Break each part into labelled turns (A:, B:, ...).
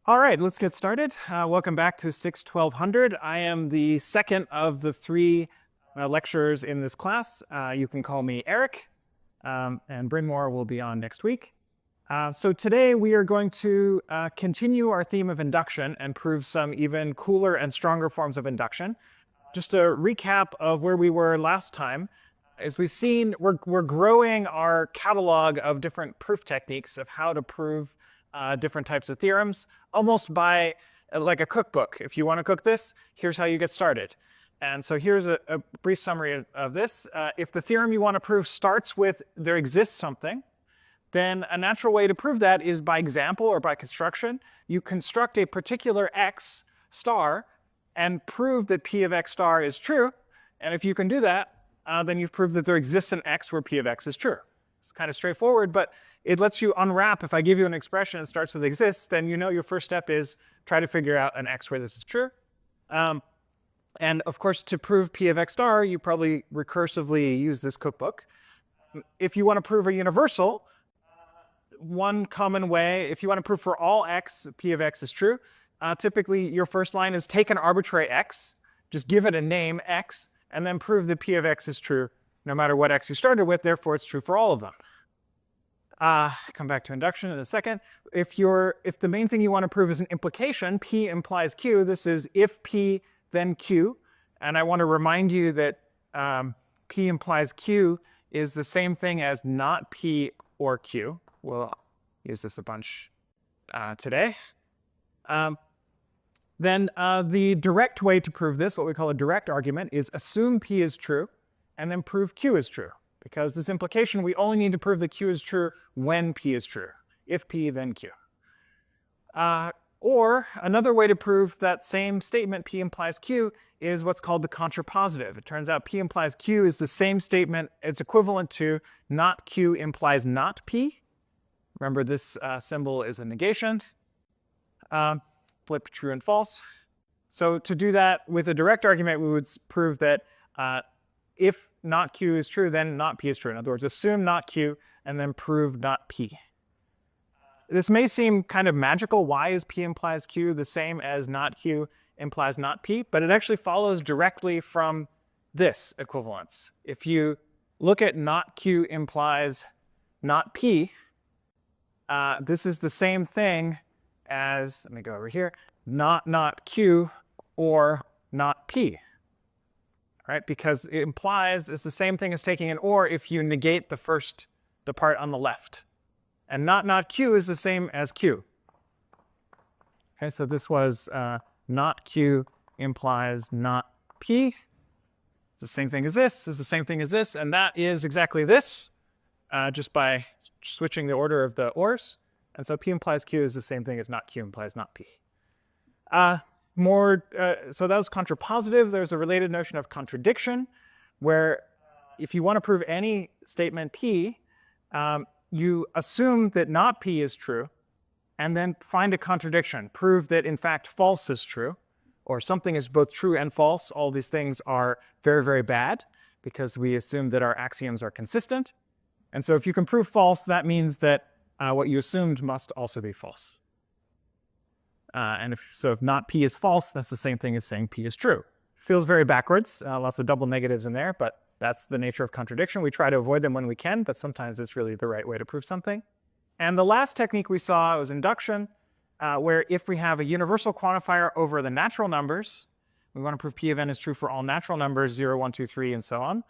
A: All right, let's get started. Welcome back to 6-1200. I am the second of the three lecturers in this class. You can call me Eric, and Bryn Moore will be on next week. So today we are going to continue our theme of induction and prove some even cooler and stronger forms of induction. Just a recap of where we were last time. As we've seen, we're growing our catalog of different proof techniques of how to prove different types of theorems, almost by like a cookbook. If you want to cook this, here's how you get started. And so here's a brief summary of this. If the theorem you want to prove starts with there exists something, then a natural way to prove that is by example or by construction. You construct a particular x star and prove that p of x star is true. And if you can do that, then you've proved that there exists an x where p of x is true. It's kind of straightforward, but it lets you unwrap. If I give you an expression that starts with exists, then you know your first step is try to figure out an x where this is true. And of course, to prove p of x star, you probably recursively use this cookbook. If you want to prove a universal, one common way, if you want to prove for all x, p of x is true, typically your first line is take an arbitrary x, just give it a name, x, and then prove that p of x is true no matter what x you started with, therefore it's true for all of them. Come back to induction in a second. If the main thing you want to prove is an implication, p implies q, this is if p, then q. And I want to remind you that p implies q is the same thing as not p or q. We'll use this a bunch today. Then the direct way to prove this, what we call a direct argument, is assume p is true and then prove q is true. Because this implication, we only need to prove that q is true when p is true. If p, then q. Or another way to prove that same statement, p implies q, is what's called the contrapositive. It turns out p implies q is the same statement. It's equivalent to not q implies not p. Remember, this symbol is a negation. Flip true and false. So to do that with a direct argument, we would prove that if not q is true, then not p is true. In other words, assume not q and then prove not p. This may seem kind of magical. Why is p implies q the same as not q implies not p? But it actually follows directly from this equivalence. If you look at not q implies not p, this is the same thing as, let me go over here, not q or not p. Right? Because it implies it's the same thing as taking an or if you negate the part on the left. And not q is the same as q. Okay, so this was not q implies not p. It's the same thing as this, is the same thing as this, and that is exactly this, just by switching the order of the ors. And so p implies q is the same thing as not q implies not p. So that was contrapositive. There's a related notion of contradiction, where if you want to prove any statement p, you assume that not p is true, and then find a contradiction. Prove that, in fact, false is true, or something is both true and false. All these things are very, very bad, because we assume that our axioms are consistent. And so if you can prove false, that means that what you assumed must also be false. And if not p is false, that's the same thing as saying p is true. Feels very backwards, lots of double negatives in there, but that's the nature of contradiction. We try to avoid them when we can, but sometimes it's really the right way to prove something. And the last technique we saw was induction, where if we have a universal quantifier over the natural numbers, we want to prove p of n is true for all natural numbers, 0, 1, 2, 3, and so on,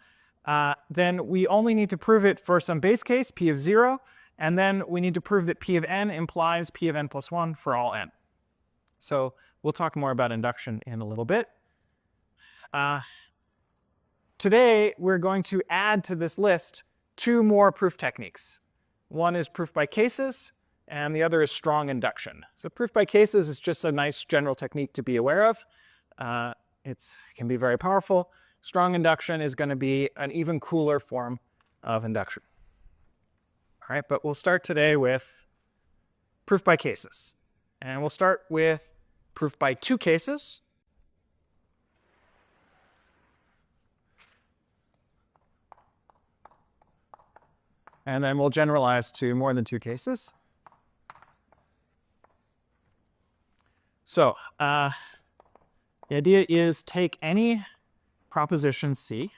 A: then we only need to prove it for some base case, p of 0, and then we need to prove that p of n implies p of n plus 1 for all n. So we'll talk more about induction in a little bit. Today, we're going to add to this list two more proof techniques. One is proof by cases, and the other is strong induction. So proof by cases is just a nice general technique to be aware of. It can be very powerful. Strong induction is going to be an even cooler form of induction. All right, but we'll start today with proof by cases. And we'll start with proof by two cases. And then we'll generalize to more than two cases. So the idea is take any proposition C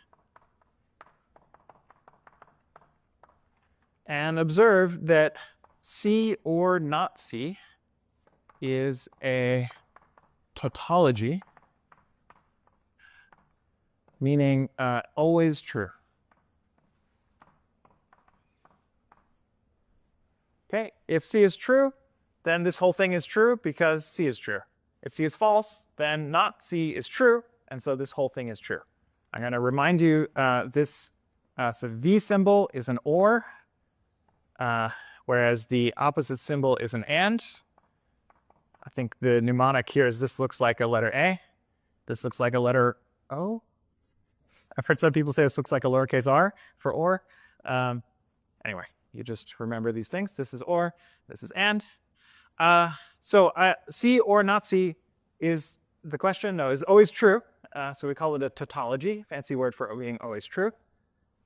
A: and observe that C or not C is a tautology, meaning always true. Okay, if C is true, then this whole thing is true because C is true. If C is false, then not C is true, and so this whole thing is true. I'm going to remind you this so V symbol is an OR, whereas the opposite symbol is an AND. I think the mnemonic here is this looks like a letter A. This looks like a letter O. I've heard some people say this looks like a lowercase r for OR. Anyway, you just remember these things. This is OR, this is AND. So C or not C is the question. No, is always true. So we call it a tautology, fancy word for being always true.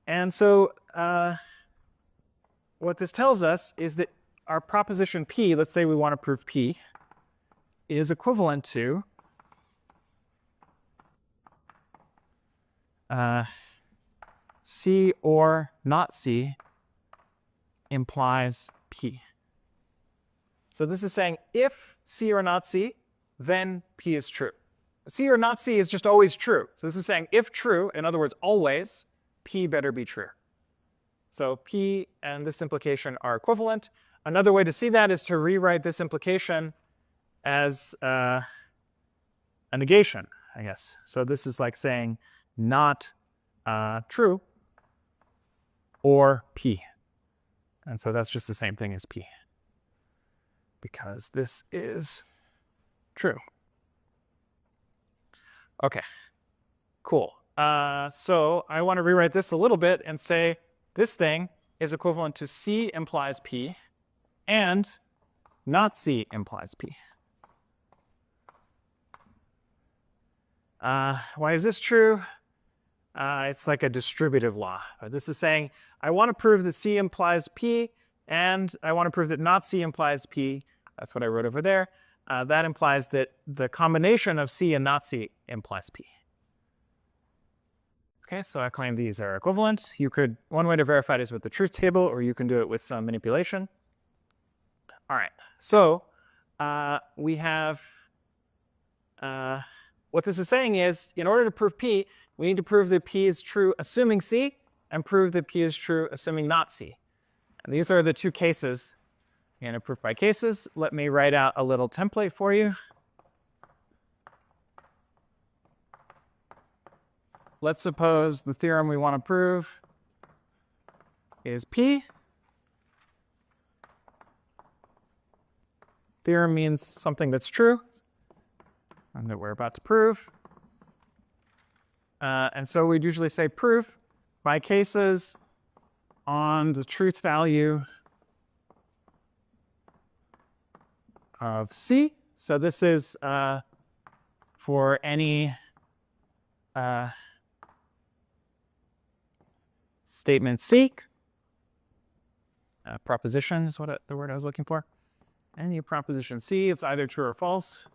A: And so what this tells us is that our proposition P, let's say we want to prove P, is equivalent to C or not C implies P. So this is saying if C or not C, then P is true. C or not C is just always true. So this is saying if true, in other words, always, P better be true. So P and this implication are equivalent. Another way to see that is to rewrite this implication as a negation, I guess. So this is like saying not true or P. And so that's just the same thing as P, because this is true. Okay, cool. So I want to rewrite this a little bit and say this thing is equivalent to C implies P and not C implies P. Why is this true? It's like a distributive law. This is saying I want to prove that C implies P, and I want to prove that not C implies P. That's what I wrote over there. That implies that the combination of C and not C implies P. Okay, so I claim these are equivalent. One way to verify it is with the truth table, or you can do it with some manipulation. All right, so we have, what this is saying is, in order to prove P, we need to prove that P is true assuming C, and prove that P is true assuming not C. And these are the two cases. In a proof by cases, let me write out a little template for you. Let's suppose the theorem we want to prove is P. Theorem means something that's true and that we're about to prove. And so we'd usually say proof by cases on the truth value of C. So this is for any statement C. Proposition is what the word I was looking for. Any proposition C, it's either true or false.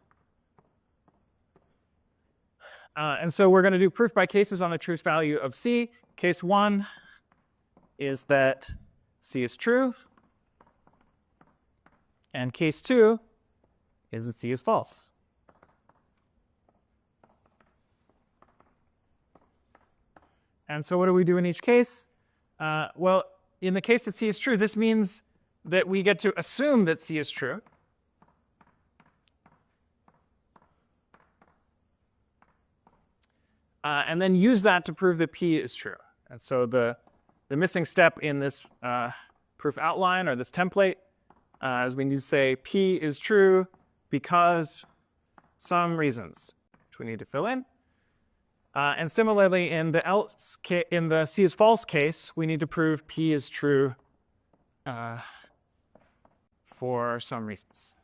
A: And so we're going to do proof by cases on the truth value of C. Case 1 is that C is true. And case 2 is that C is false. And so what do we do in each case? Well, in the case that C is true, this means that we get to assume that C is true. And then use that to prove that P is true. And so the missing step in this proof outline, or this template, is we need to say P is true because some reasons, which we need to fill in. And similarly, in the C is false case, we need to prove P is true for some reasons.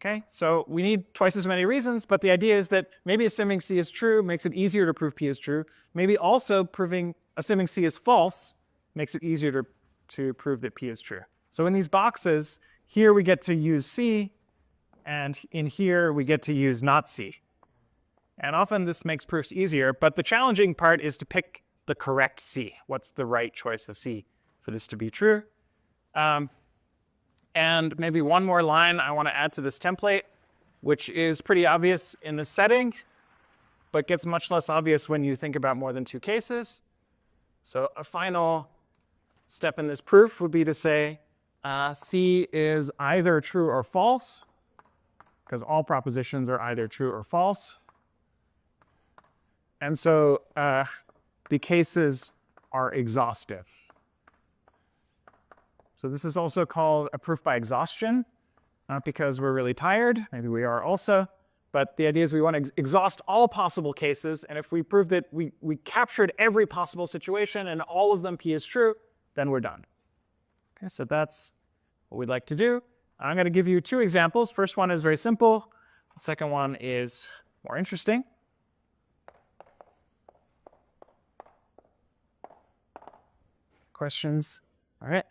A: Okay, so we need twice as many reasons, but the idea is that maybe assuming C is true makes it easier to prove P is true. Maybe also assuming C is false makes it easier to prove that P is true. So in these boxes, here we get to use C and in here we get to use not C. And often this makes proofs easier, but the challenging part is to pick the correct C. What's the right choice of C for this to be true? And maybe one more line I want to add to this template, which is pretty obvious in the setting, but gets much less obvious when you think about more than two cases. So a final step in this proof would be to say C is either true or false, because all propositions are either true or false. And so the cases are exhaustive. So this is also called a proof by exhaustion, not because we're really tired. Maybe we are also. But the idea is we want to exhaust all possible cases. And if we prove that we captured every possible situation and all of them P is true, then we're done. Okay, so that's what we'd like to do. I'm going to give you two examples. First one is very simple. The second one is more interesting. Questions? All right.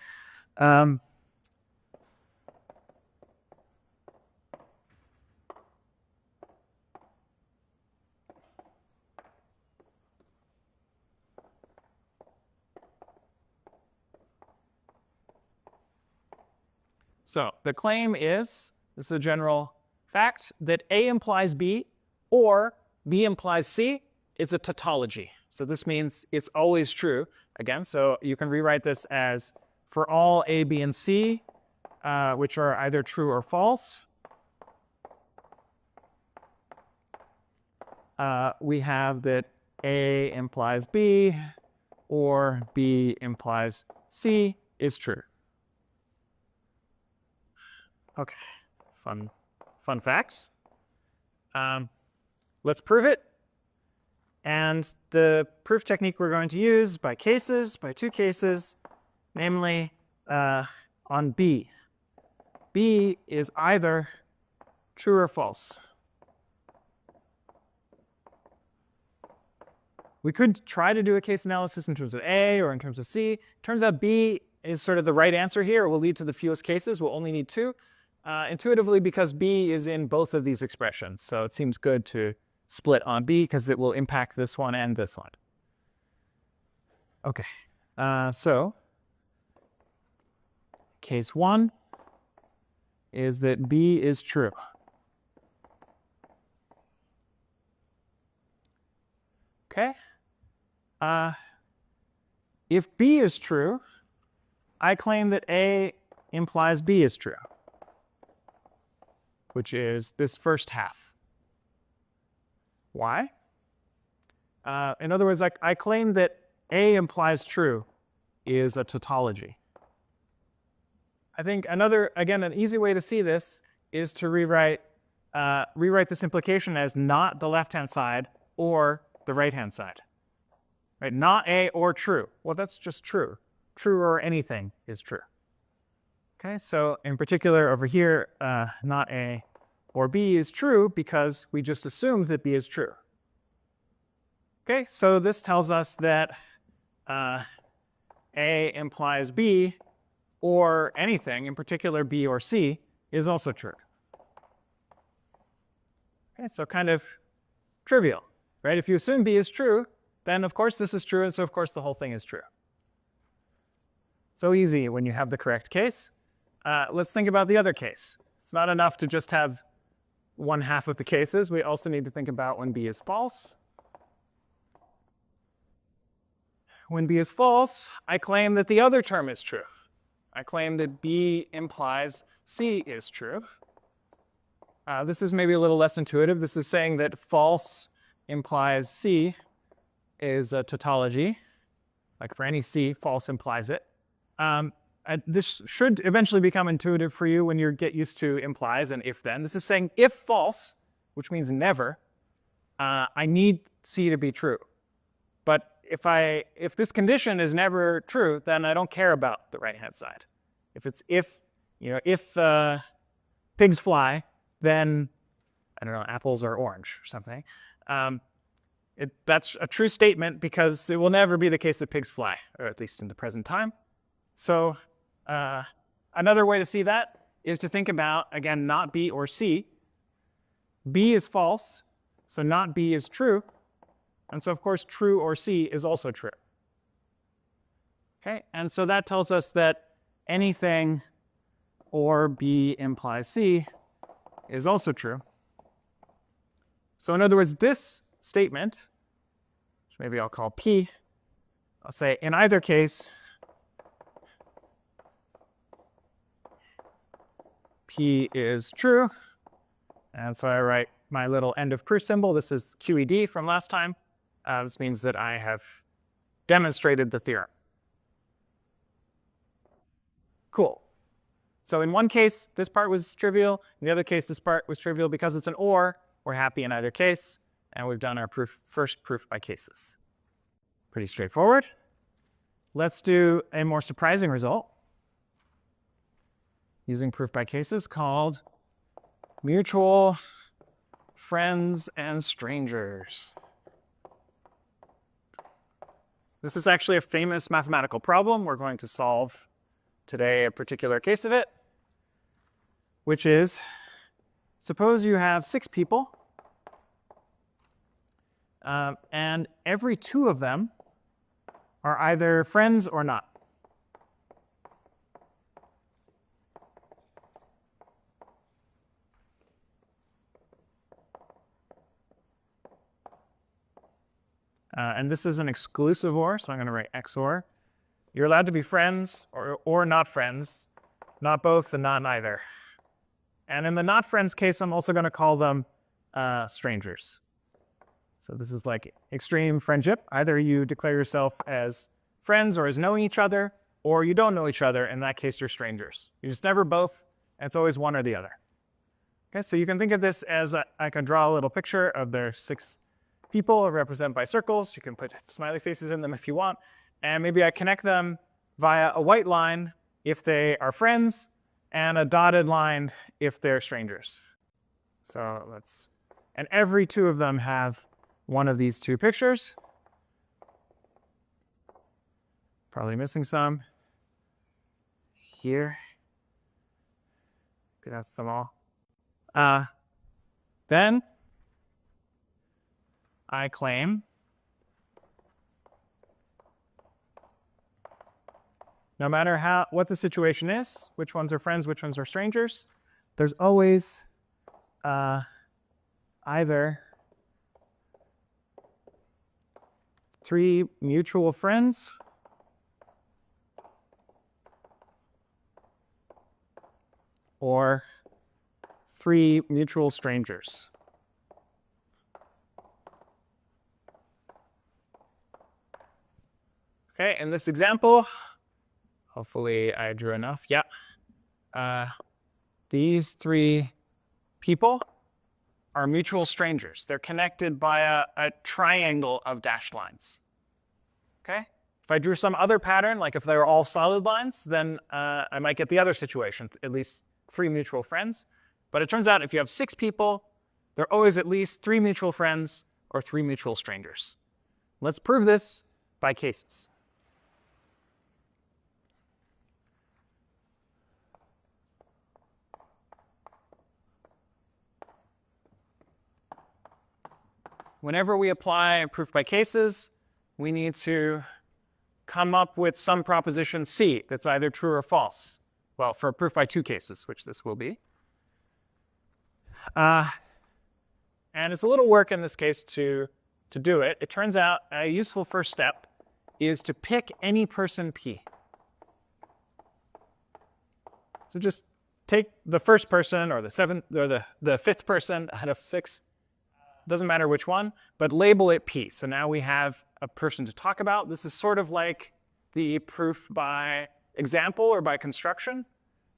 A: So the claim is, this is a general fact, that A implies B or B implies C is a tautology. So this means it's always true. Again, so you can rewrite this as for all A, B, and C, which are either true or false, we have that A implies B or B implies C is true. Okay, fun facts. Let's prove it. And the proof technique we're going to use by two cases, namely on B. B is either true or false. We could try to do a case analysis in terms of A or in terms of C. Turns out B is sort of the right answer here. It will lead to the fewest cases. We'll only need two. Intuitively, because B is in both of these expressions. So it seems good to split on B because it will impact this one and this one. Okay, so case one is that B is true. Okay, if B is true, I claim that A implies B is true, which is this first half. Why? In other words, I claim that A implies true is a tautology. I think again, an easy way to see this is to rewrite this implication as not the left-hand side or the right-hand side. Right? Not A or true. Well, that's just true. True or anything is true. Okay, so in particular over here, not A or B is true because we just assumed that B is true. Okay, so this tells us that A implies B or anything, in particular B or C, is also true. Okay, so kind of trivial, right? If you assume B is true, then of course this is true, and so of course the whole thing is true. So easy when you have the correct case. Let's think about the other case. It's not enough to just have one half of the cases. We also need to think about when B is false. When B is false, I claim that the other term is true. I claim that B implies C is true. This is maybe a little less intuitive. This is saying that false implies C is a tautology. Like for any C, false implies it. This should eventually become intuitive for you when you get used to implies and if-then. This is saying if false, which means never, I need C to be true. But if this condition is never true, then I don't care about the right-hand side. If pigs fly, then, I don't know, apples are orange or something. That's a true statement because it will never be the case that pigs fly, or at least in the present time. So another way to see that is to think about, again, not B or C. B is false, so not B is true. And so, of course, true or C is also true. Okay, and so that tells us that anything or B implies C is also true. So in other words, this statement, which maybe I'll call P, I'll say in either case, P is true. And so I write my little end of proof symbol. This is QED from last time. This means that I have demonstrated the theorem. Cool. So in one case, this part was trivial. In the other case, this part was trivial. Because it's an or, we're happy in either case. And we've done our first proof by cases. Pretty straightforward. Let's do a more surprising result using proof by cases called mutual friends and strangers. This is actually a famous mathematical problem. We're going to solve today a particular case of it, which is, suppose you have 6 people, and every 2 of them are either friends or not. And this is an exclusive OR, so I'm going to write XOR. You're allowed to be friends or not friends, not both and not neither. And in the not friends case, I'm also going to call them strangers. So this is like extreme friendship. Either you declare yourself as friends or as knowing each other, or you don't know each other. In that case, you're strangers. You're just never both, and it's always one or the other. Okay, so you can think of this as I can draw a little picture of their 6 people represented by circles. You can put smiley faces in them if you want. And maybe I connect them via a white line if they are friends, and a dotted line if they're strangers. So and every 2 of them have one of these 2 pictures. Probably missing some here. Okay, that's them all. Then I claim no matter what the situation is, which ones are friends, which ones are strangers, there's always either 3 mutual friends or 3 mutual strangers. Okay, in this example, hopefully I drew enough. Yeah. These 3 people are mutual strangers. They're connected by a triangle of dashed lines. Okay? If I drew some other pattern, like if they were all solid lines, then I might get the other situation, at least 3 mutual friends. But it turns out if you have 6 people, there are always at least 3 mutual friends or 3 mutual strangers. Let's prove this by cases. Whenever we apply a proof by cases, we need to come up with some proposition C that's either true or false. Well, for a proof by 2 cases, which this will be. And it's a little work in this case to do it. It turns out a useful first step is to pick any person P. So just take the first person or the 7th or the 5th person out of 6. Doesn't matter which one, but label it P. So now we have a person to talk about. This is sort of like the proof by example or by construction,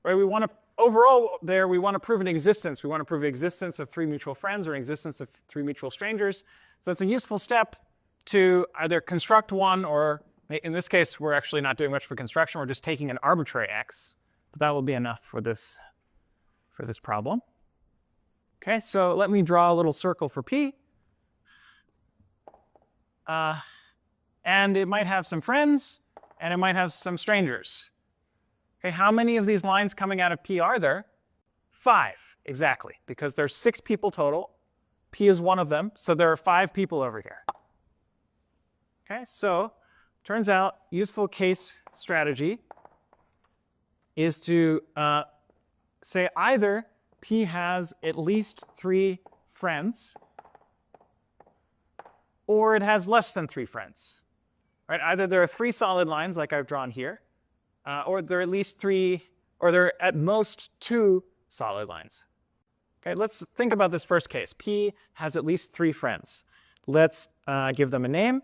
A: right? We want to, overall there, we want to prove an existence. We want to prove the existence of 3 mutual friends or existence of 3 mutual strangers. So it's a useful step to either construct one, or in this case, we're actually not doing much for construction. We're just taking an arbitrary x. But that will be enough for this problem. Okay, so let me draw a little circle for P. And it might have some friends, and it might have some strangers. Okay, how many of these lines coming out of P are there? 5, exactly, because there's 6 people total. P is one of them, so there are 5 people over here. Okay, so turns out useful case strategy is to say either P has at least 3 friends, or it has less than 3 friends. Right? Either there are 3 solid lines like I've drawn here, or there are at least 3, or there are at most 2 solid lines. Okay, let's think about this first case. P has at least 3 friends. Let's give them a name.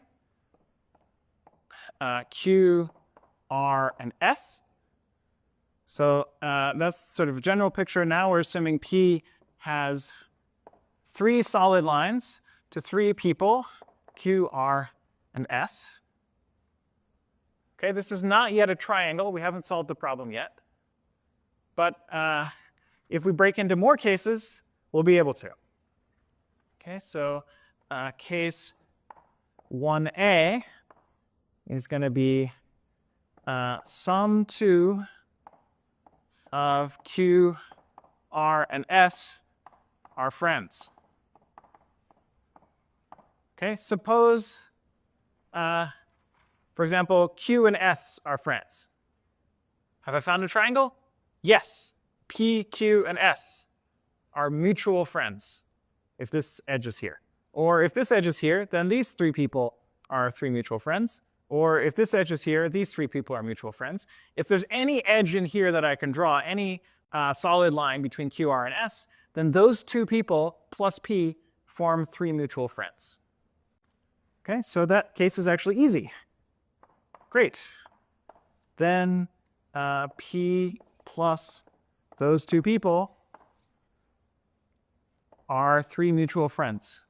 A: Q, R, and S. So that's sort of a general picture. Now we're assuming P has 3 solid lines to 3 people, Q, R, and S. Okay, this is not yet a triangle. We haven't solved the problem yet. But if we break into more cases, we'll be able to. Okay, so case 1A is going to be sum 2 of Q, R, and S are friends. Okay, suppose, for example, Q and S are friends. Have I found a triangle? Yes. P, Q, and S are mutual friends if this edge is here. Or if this edge is here, then these 3 people are 3 mutual friends. Or if this edge is here, these 3 people are mutual friends. If there's any edge in here that I can draw, any solid line between Q, R, and S, then those 2 people plus P form 3 mutual friends. Okay, so that case is actually easy. Great. Then P plus those 2 people are 3 mutual friends.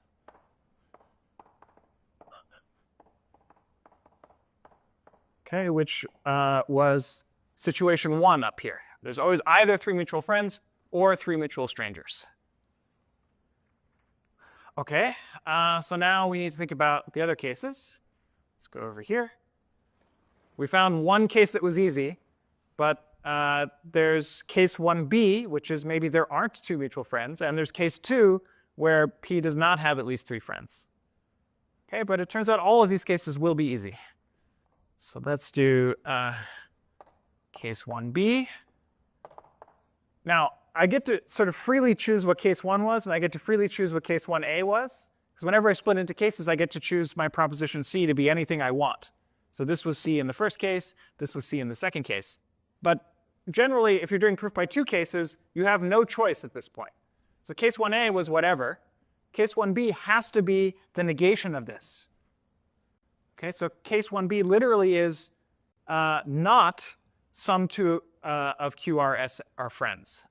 A: Okay, which was situation 1 up here. There's always either 3 mutual friends or 3 mutual strangers. Okay, so now we need to think about the other cases. Let's go over here. We found one case that was easy, but there's case 1b, which is maybe there aren't 2 mutual friends, and there's case 2, where P does not have at least 3 friends. Okay, but it turns out all of these cases will be easy. So let's do case 1b. Now, I get to sort of freely choose what case 1 was, and I get to freely choose what case 1a was. Because whenever I split into cases, I get to choose my proposition C to be anything I want. So this was C in the first case. This was C in the second case. But generally, if you're doing proof by 2 cases, you have no choice at this point. So case 1a was whatever. Case 1b has to be the negation of this. Okay, so case 1b literally is not sum 2 of Q, R, S are friends.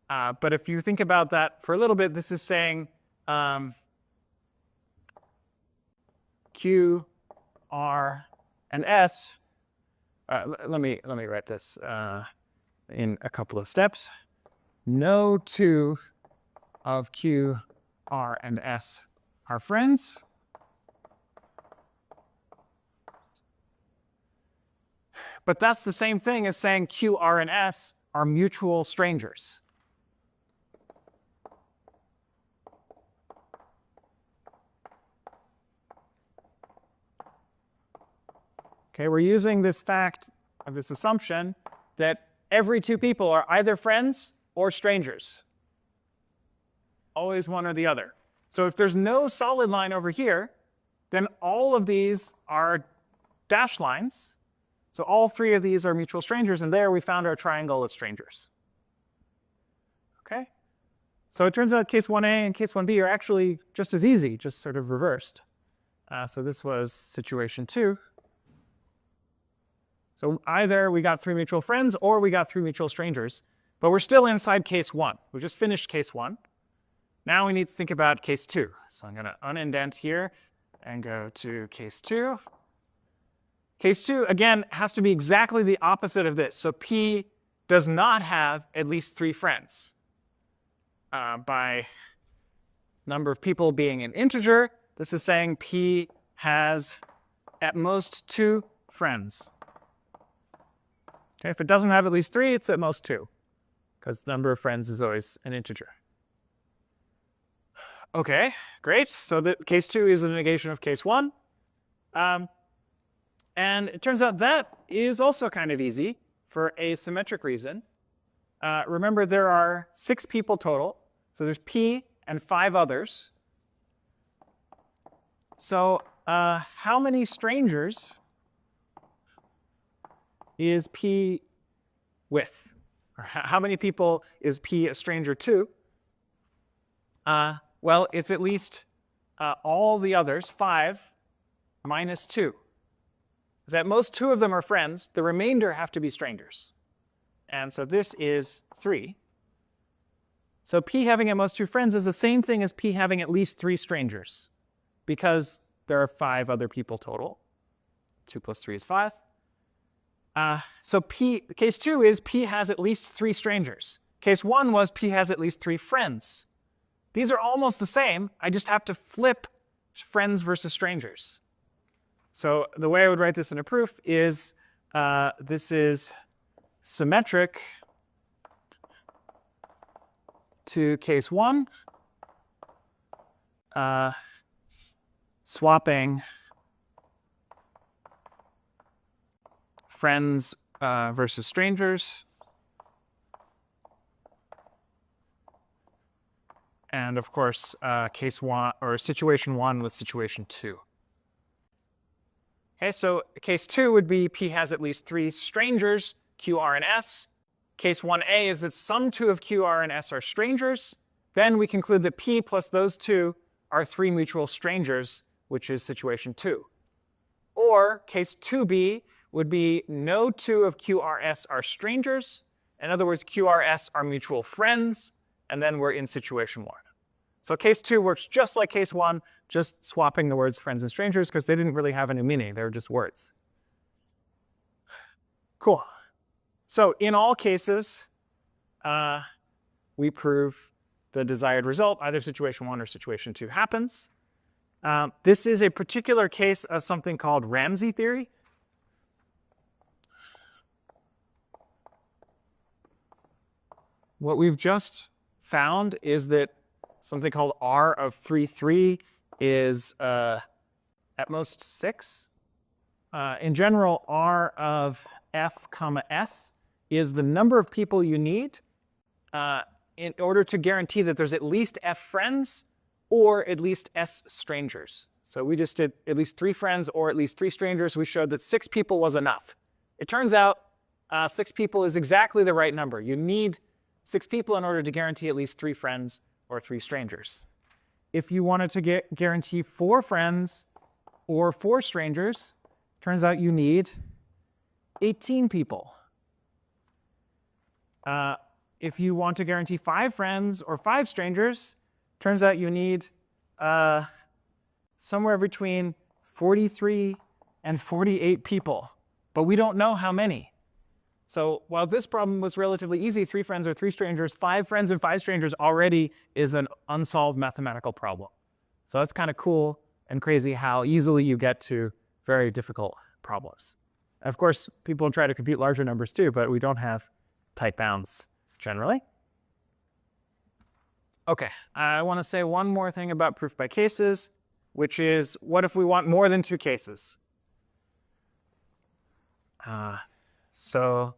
A: But if you think about that for a little bit, this is saying Q, R, and S. Let me write this in a couple of steps. No 2 of Q, R, and S are friends. But that's the same thing as saying Q, R, and S are mutual strangers. Okay, we're using this fact of this assumption that every 2 people are either friends or strangers. Always one or the other. So if there's no solid line over here, then all of these are dashed lines. So all 3 of these are mutual strangers, and there we found our triangle of strangers. Okay? So it turns out case 1a and case 1b are actually just as easy, just sort of reversed. So this was situation 2. So either we got 3 mutual friends or we got 3 mutual strangers, but we're still inside case 1. We just finished case 1. Now we need to think about case 2. So I'm going to unindent here and go to case 2. Case 2, again, has to be exactly the opposite of this. So P does not have at least 3 friends. By number of people being an integer, this is saying P has at most 2 friends. Okay, if it doesn't have at least 3, it's at most 2, because the number of friends is always an integer. Okay, great. So case 2 is a negation of case 1. And it turns out that is also kind of easy for a symmetric reason. Remember, there are 6 people total. So there's P and 5 others. So how many strangers is P with? Or how many people is P a stranger to? Well, it's at least all the others, 5 minus 2. Because at most 2 of them are friends. The remainder have to be strangers. And so this is 3. So P having at most 2 friends is the same thing as P having at least 3 strangers, because there are 5 other people total. 2 plus 3 is 5. So case 2 is P has at least 3 strangers. Case 1 was P has at least 3 friends. These are almost the same. I just have to flip friends versus strangers. So the way I would write this in a proof is this is symmetric to case 1, swapping friends versus strangers, and of course case 1 or situation 1 with situation 2. Okay, so case 2 would be P has at least 3 strangers, Q, R, and S. Case 1a is that some 2 of Q, R, and S are strangers. Then we conclude that P plus those 2 are 3 mutual strangers, which is situation 2. Or case 2b would be no 2 of Q, R, S are strangers. In other words, Q, R, S are mutual friends, and then we're in situation 1. So case 2 works just like case 1, just swapping the words friends and strangers, because they didn't really have any meaning. They were just words. Cool. So in all cases, we prove the desired result, either situation 1 or situation 2 happens. This is a particular case of something called Ramsey theory. What we've just found is that something called R of 3, 3 is at most 6. In general, R of F, S is the number of people you need in order to guarantee that there's at least F friends or at least S strangers. So we just did at least 3 friends or at least 3 strangers. We showed that 6 people was enough. It turns out 6 people is exactly the right number. You need 6 people in order to guarantee at least 3 friends or 3 strangers. If you wanted to guarantee 4 friends or 4 strangers, turns out you need 18 people. If you want to guarantee 5 friends or 5 strangers, turns out you need somewhere between 43 and 48 people. But we don't know how many. So while this problem was relatively easy, 3 friends or 3 strangers, 5 friends and 5 strangers already is an unsolved mathematical problem. So that's kind of cool and crazy how easily you get to very difficult problems. Of course, people try to compute larger numbers too, but we don't have tight bounds generally. Okay, I want to say one more thing about proof by cases, which is what if we want more than 2 cases? So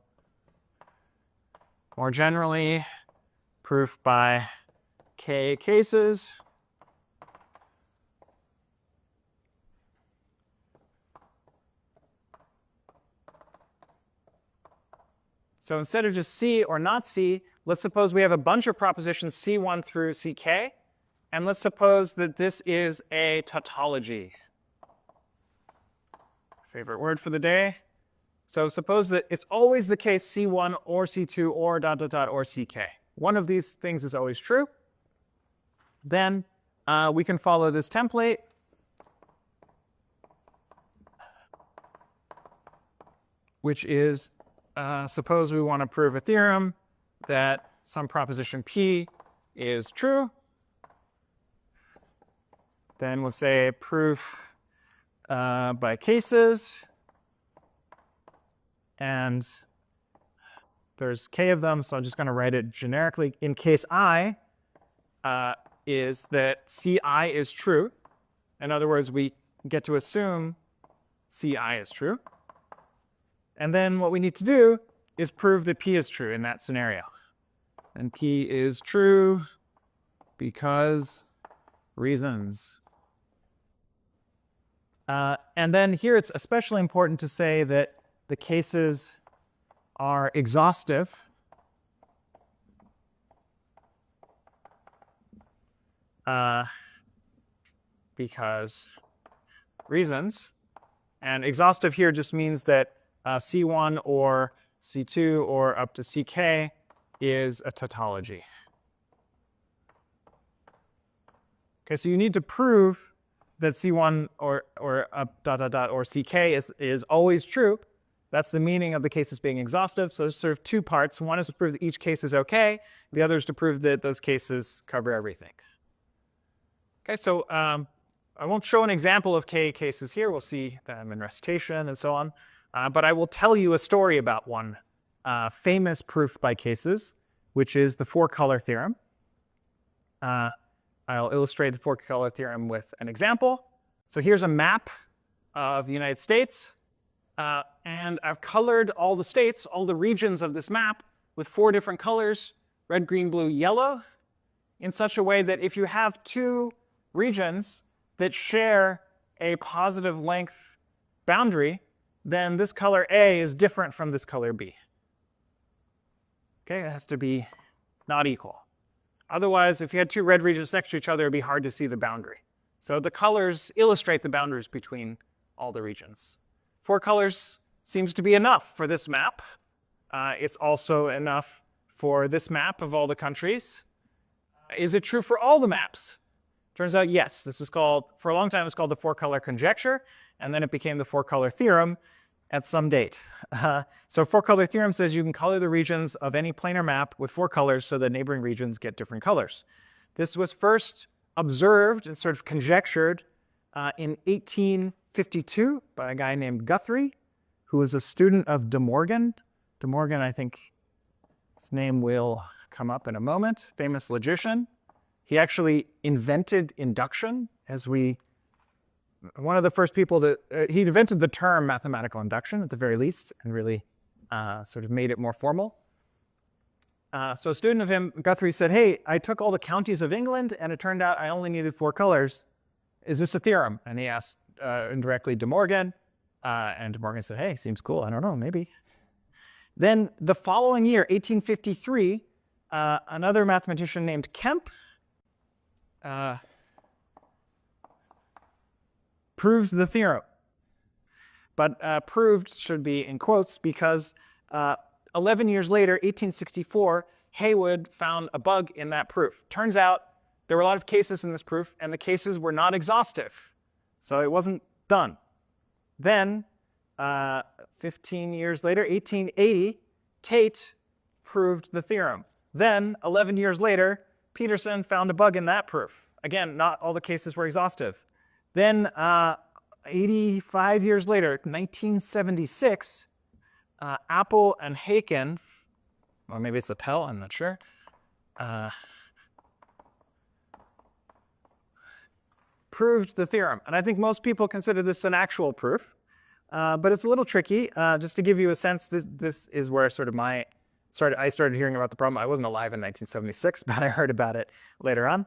A: more generally, proof by k cases. So instead of just C or not C, let's suppose we have a bunch of propositions C1 through CK, and let's suppose that this is a tautology. Favorite word for the day. So suppose that it's always the case C1 or C2 or ... or CK. One of these things is always true. Then we can follow this template. Which is, suppose we want to prove a theorem that some proposition P is true. Then we'll say proof by cases. And there's k of them, so I'm just going to write it generically. In case I is that ci is true. In other words, we get to assume ci is true. And then what we need to do is prove that p is true in that scenario. And p is true because reasons. And then here it's especially important to say that the cases are exhaustive. Because reasons. And exhaustive here just means that C1 or C2 or up to CK is a tautology. Okay, so you need to prove that C1 or up ... or CK is always true. That's the meaning of the cases being exhaustive. So there's sort of two parts. One is to prove that each case is okay. The other is to prove that those cases cover everything. Okay, so I won't show an example of K cases here. We'll see them in recitation and so on. But I will tell you a story about one famous proof by cases, which is the four-color theorem. I'll illustrate the four-color theorem with an example. So here's a map of the United States. And I've colored all the states, all the regions of this map with four different colors, red, green, blue, yellow, in such a way that if you have two regions that share a positive length boundary, then this color A is different from this color B. Okay, it has to be not equal. Otherwise, if you had two red regions next to each other, it would be hard to see the boundary. So the colors illustrate the boundaries between all the regions. Four colors seems to be enough for this map. It's also enough for this map of all the countries. Is it true for all the maps? Turns out, yes. This is called, for a long time, it was called the four-color conjecture, and then it became the four-color theorem at some date. So four-color theorem says you can color the regions of any planar map with four colors so that neighboring regions get different colors. This was first observed and sort of conjectured in 1852 by a guy named Guthrie, who was a student of De Morgan. De Morgan, I think his name will come up in a moment, famous logician. He actually invented induction, one of the first people to, he invented the term mathematical induction at the very least, and really sort of made it more formal. So a student of him, Guthrie, said, hey, I took all the counties of England, and it turned out I only needed four colors. Is this a theorem? And he asked indirectly De Morgan, and De Morgan said, hey, seems cool. I don't know, maybe. Then the following year, 1853, another mathematician named Kemp proved the theorem. But proved should be in quotes because 11 years later, 1864, Haywood found a bug in that proof. Turns out there were a lot of cases in this proof, and the cases were not exhaustive. So it wasn't done. Then, 15 years later, 1880, Tate proved the theorem. Then, 11 years later, Peterson found a bug in that proof. Again, not all the cases were exhaustive. Then, 85 years later, 1976, Appel and Haken, or maybe it's Appel, I'm not sure, proved the theorem. And I think most people consider this an actual proof, but it's a little tricky. Just to give you a sense, this is where sort of I started hearing about the problem. I wasn't alive in 1976, but I heard about it later on.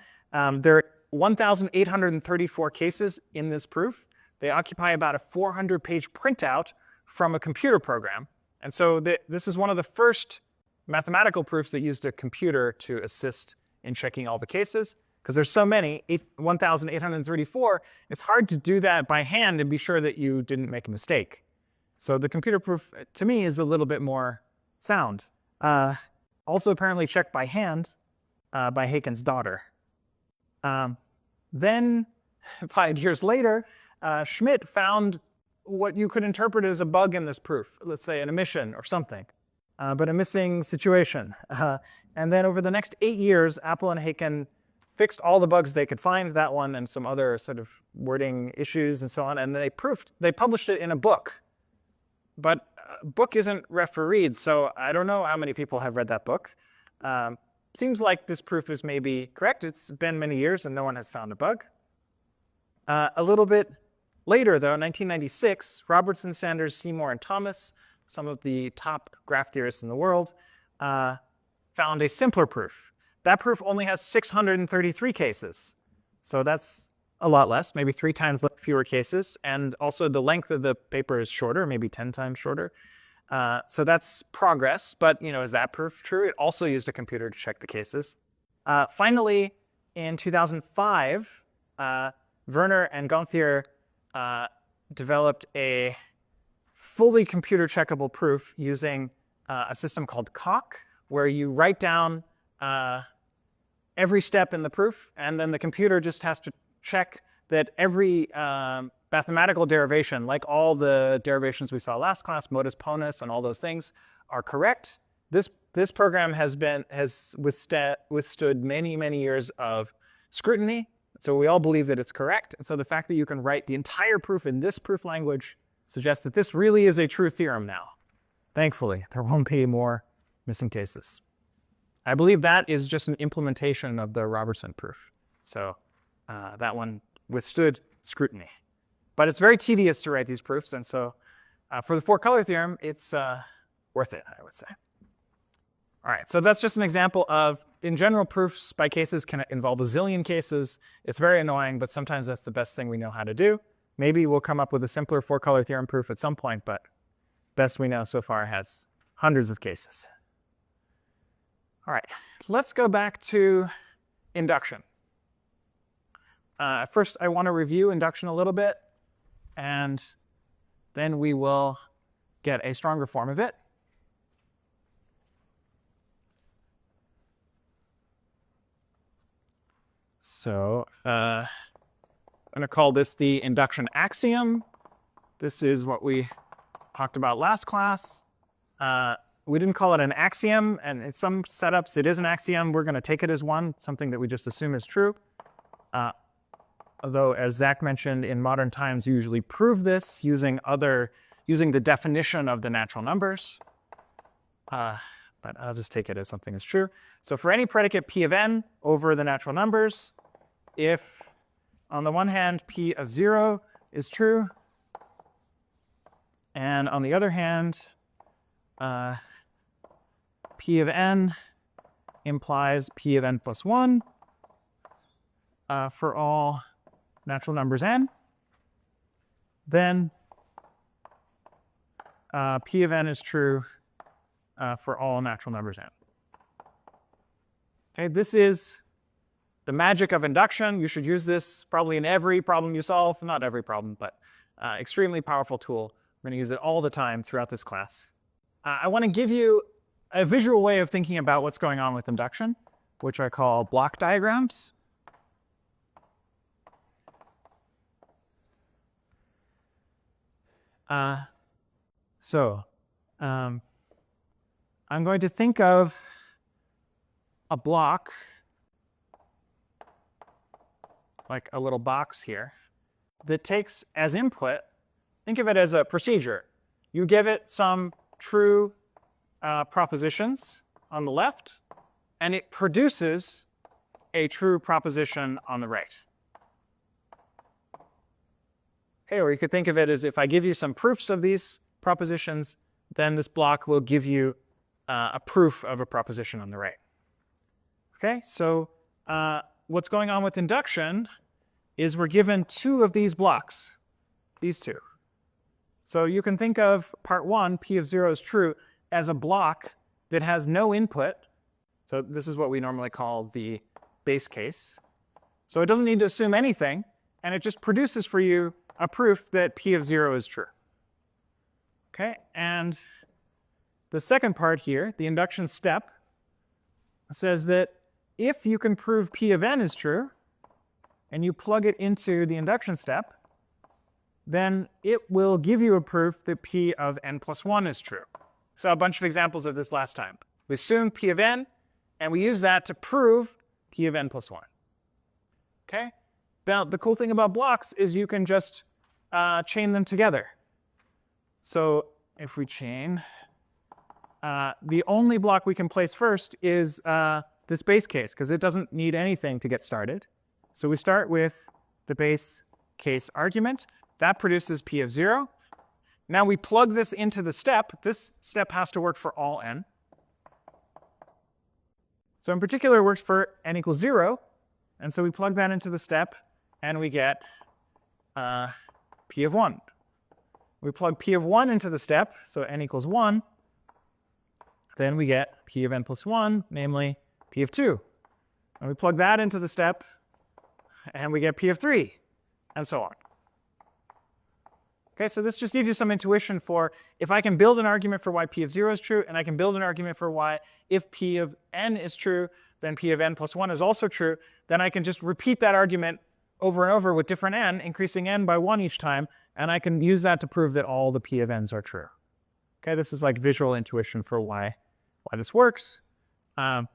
A: There are 1,834 cases in this proof. They occupy about a 400-page printout from a computer program. And so this is one of the first mathematical proofs that used a computer to assist in checking all the cases. Because there's so many, 1,834, it's hard to do that by hand and be sure that you didn't make a mistake. So the computer proof, to me, is a little bit more sound. Also apparently checked by hand by Haken's daughter. Then, 5 years later, Schmidt found what you could interpret as a bug in this proof, let's say an omission or something, but a missing situation. And then over the next 8 years, Appel and Haken fixed all the bugs they could find, that one and some other sort of wording issues and so on, and they published it in a book. But book isn't refereed, so I don't know how many people have read that book. Seems like this proof is maybe correct. It's been many years and no one has found a bug. A little bit later, though, 1996, Robertson, Sanders, Seymour, and Thomas, some of the top graph theorists in the world, found a simpler proof. That proof only has 633 cases. So that's a lot less, maybe 3 times fewer cases. And also the length of the paper is shorter, maybe 10 times shorter. So that's progress. But is that proof true? It also used a computer to check the cases. Finally, in 2005, Werner and Gonthier developed a fully computer checkable proof using a system called Coq, where you write down every step in the proof, and then the computer just has to check that every mathematical derivation, like all the derivations we saw last class, modus ponens and all those things, are correct. This program has withstood many, many years of scrutiny. So we all believe that it's correct. And so the fact that you can write the entire proof in this proof language suggests that this really is a true theorem now. Thankfully, there won't be more missing cases. I believe that is just an implementation of the Robertson proof. So that one withstood scrutiny. But it's very tedious to write these proofs. And so for the 4-color theorem, it's worth it, I would say. All right, so that's just an example of, in general, proofs by cases can involve a zillion cases. It's very annoying, but sometimes that's the best thing we know how to do. Maybe we'll come up with a simpler 4-color theorem proof at some point, but best we know so far has hundreds of cases. All right, let's go back to induction. First, I want to review induction a little bit, and then we will get a stronger form of it. So I'm going to call this the induction axiom. This is what we talked about last class. We didn't call it an axiom, and in some setups it is an axiom. We're going to take it as one, something that we just assume is true. Although, as Zach mentioned, in modern times you usually prove this using the definition of the natural numbers. But I'll just take it as something that's true. So for any predicate P of n over the natural numbers, if on the one hand P of 0 is true, and on the other hand P of n implies P of n plus 1 for all natural numbers n, then P of n is true for all natural numbers n. Okay, this is the magic of induction. You should use this probably in every problem you solve. Not every problem, but extremely powerful tool. We're going to use it all the time throughout this class. I want to give you a visual way of thinking about what's going on with induction, which I call block diagrams. I'm going to think of a block, like a little box here, that takes as input, think of it as a procedure. You give it some true propositions on the left, and it produces a true proposition on the right. Okay, or you could think of it as if I give you some proofs of these propositions, then this block will give you a proof of a proposition on the right. Okay, so what's going on with induction is we're given 2 of these blocks, these 2. So you can think of part 1, P of 0 is true, as a block that has no input. So this is what we normally call the base case. So it doesn't need to assume anything, and it just produces for you a proof that P of 0 is true. Okay, and the second part here, the induction step, says that if you can prove P of n is true, and you plug it into the induction step, then it will give you a proof that P of n plus 1 is true. So a bunch of examples of this last time. We assume P of n, and we use that to prove P of n plus 1. Okay? Now, the cool thing about blocks is you can just chain them together. So if we chain, the only block we can place first is this base case, because it doesn't need anything to get started. So we start with the base case argument. That produces p of 0. Now we plug this into the step. This step has to work for all n. So in particular, it works for n equals 0. And so we plug that into the step, and we get p of 1. We plug p of 1 into the step, so n equals 1. Then we get p of n plus 1, namely p of 2. And we plug that into the step, and we get p of 3, and so on. Okay, so this just gives you some intuition for if I can build an argument for why p of 0 is true, and I can build an argument for why if p of n is true, then p of n plus 1 is also true, then I can just repeat that argument over and over with different n, increasing n by 1 each time, and I can use that to prove that all the p of n's are true. Okay, this is like visual intuition for why this works. Of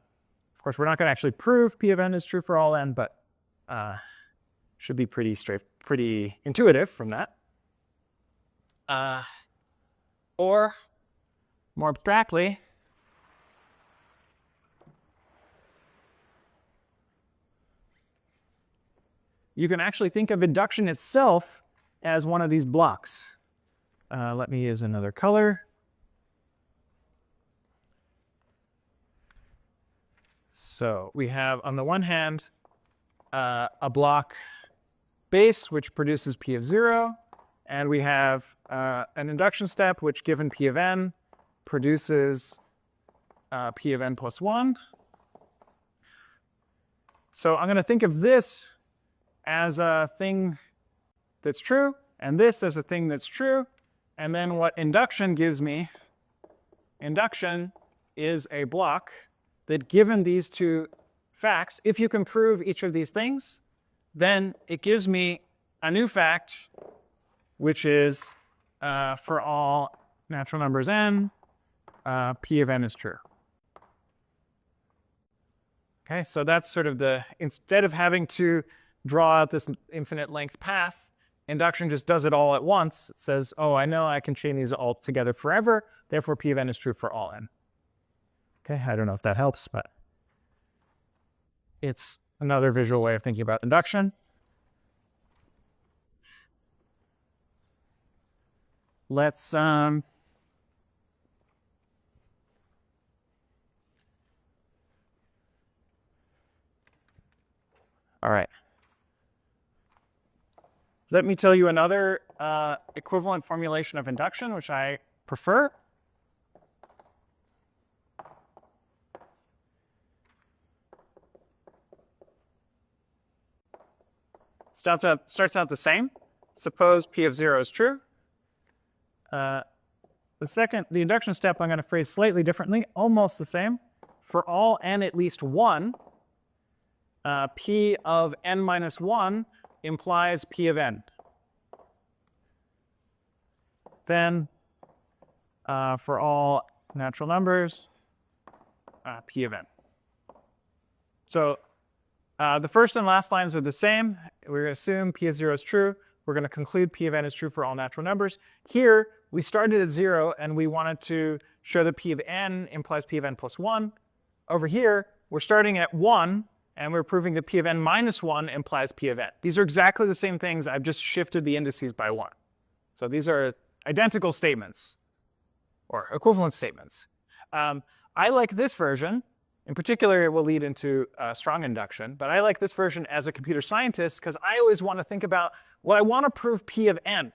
A: course, we're not going to actually prove p of n is true for all n, but should be pretty intuitive from that. Or more abstractly, you can actually think of induction itself as one of these blocks. Let me use another color. So we have, on the one hand, a block base, which produces p of 0. And we have an induction step, which, given p of n, produces p of n plus 1. So I'm going to think of this as a thing that's true, and this as a thing that's true. And then what induction gives me, induction is a block that, given these two facts, if you can prove each of these things, then it gives me a new fact, which is for all natural numbers n, p of n is true. Okay, so that's sort of the, instead of having to draw out this infinite length path, induction just does it all at once. It says, oh, I know I can chain these all together forever, therefore p of n is true for all n. Okay, I don't know if that helps, but it's another visual way of thinking about induction. Let's all right. Let me tell you another equivalent formulation of induction, which I prefer. Starts out the same. Suppose p of 0 is true. The induction step I'm going to phrase slightly differently, almost the same. For all n at least 1, p of n minus 1 implies p of n. Then for all natural numbers, p of n. So the first and last lines are the same. We're going to assume p of 0 is true. We're going to conclude p of n is true for all natural numbers. Here, we started at 0, and we wanted to show that p of n implies p of n plus 1. Over here, we're starting at 1, and we're proving that p of n minus 1 implies p of n. These are exactly the same things. I've just shifted the indices by 1. So these are identical statements, or equivalent statements. I like this version. In particular, it will lead into strong induction. But I like this version as a computer scientist because I always want to think about, well, I want to prove p of n,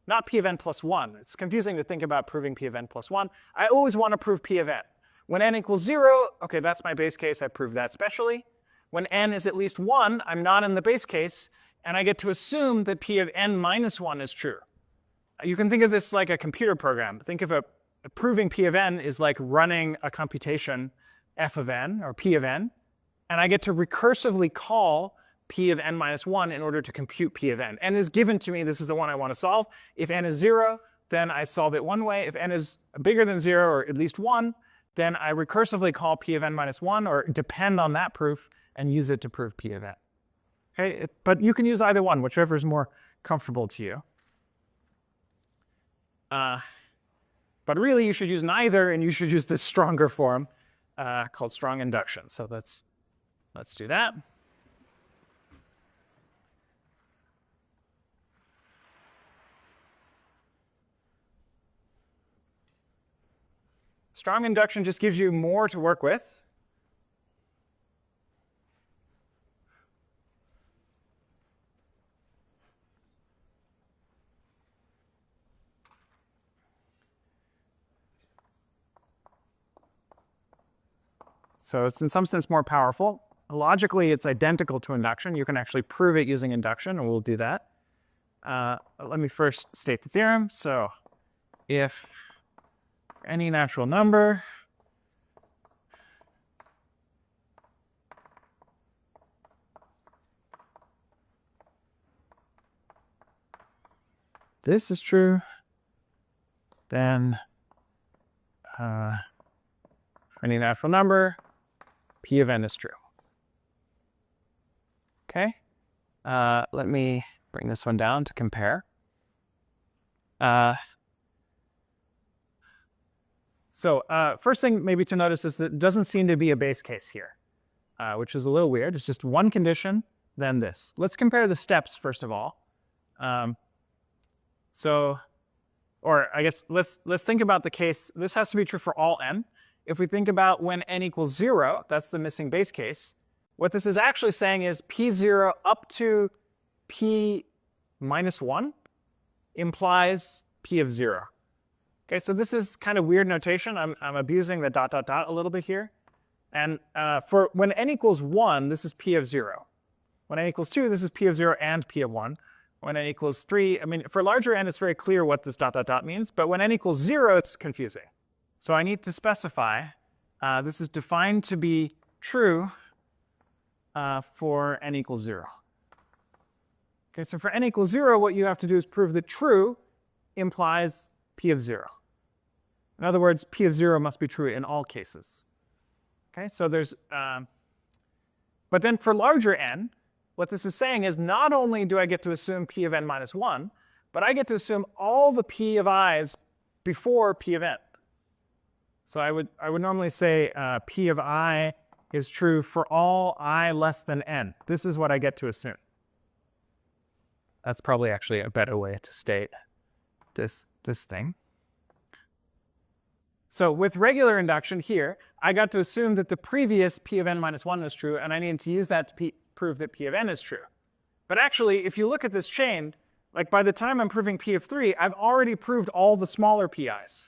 A: not p of n plus 1. It's confusing to think about proving p of n plus 1. I always want to prove p of n. When n equals 0, OK, that's my base case. I prove that specially. When n is at least 1, I'm not in the base case. And I get to assume that p of n minus 1 is true. You can think of this like a computer program. Think of proving p of n is like running a computation f of n, or p of n. And I get to recursively call p of n minus 1 in order to compute p of n. n is given to me. This is the one I want to solve. If n is 0, then I solve it one way. If n is bigger than 0, or at least 1, then I recursively call p of n minus 1, or depend on that proof, and use it to prove p of n. Okay? But you can use either one, whichever is more comfortable to you. But really, you should use neither, and you should use this stronger form called strong induction. So let's do that. Strong induction just gives you more to work with. So it's in some sense more powerful. Logically, it's identical to induction. You can actually prove it using induction, and we'll do that. Let me first state the theorem. So if any natural number this is true, then for any natural number, P of n is true. Okay, let me bring this one down to compare. So first thing maybe to notice is that it doesn't seem to be a base case here, which is a little weird. It's just one condition, then this. Let's compare the steps first of all. Or I guess let's think about the case. This has to be true for all n. If we think about when n equals 0, that's the missing base case. What this is actually saying is p0 up to p minus 1 implies p of 0. Okay, so this is kind of weird notation. I'm abusing the ... a little bit here. And for when n equals 1, this is p of 0. When n equals 2, this is p of 0 and p of 1. When n equals 3, I mean, for larger n, it's very clear what this ... means. But when n equals 0, it's confusing. So I need to specify this is defined to be true for n equals 0. Okay, so for n equals 0, what you have to do is prove that true implies p of 0. In other words, p of 0 must be true in all cases. Okay, so there's, but then for larger n, what this is saying is not only do I get to assume p of n minus 1, but I get to assume all the p of i's before p of n. So I would normally say p of I is true for all I less than n. This is what I get to assume. That's probably actually a better way to state this thing. So with regular induction here, I got to assume that the previous p of n minus 1 was true, and I needed to use that to prove that p of n is true. But actually, if you look at this chain, like by the time I'm proving p of 3, I've already proved all the smaller pi's.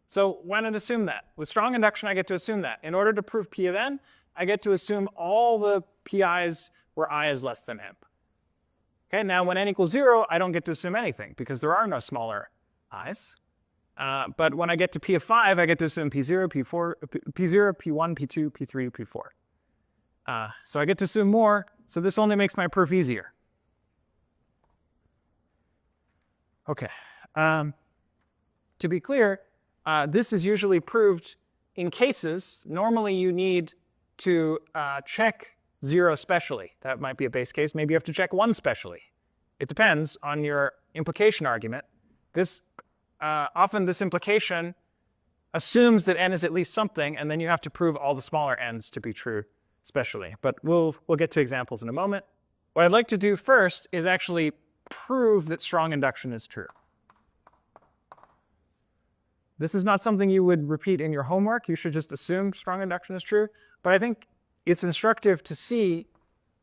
A: So why not assume that? With strong induction, I get to assume that. In order to prove p of n, I get to assume all the pi's where I is less than n. Okay, now when n equals 0, I don't get to assume anything because there are no smaller i's. But when I get to p of 5, I get to assume p0, p4, p0, p1, p2, p3, p4. So I get to assume more, so this only makes my proof easier. Okay. To be clear, this is usually proved in cases. Normally you need to check 0 specially. That might be a base case. Maybe you have to check 1 specially. It depends on your implication argument. Often this implication assumes that n is at least something, and then you have to prove all the smaller n's to be true specially. But we'll get to examples in a moment. What I'd like to do first is actually prove that strong induction is true. This is not something you would repeat in your homework. You should just assume strong induction is true. But I think it's instructive to see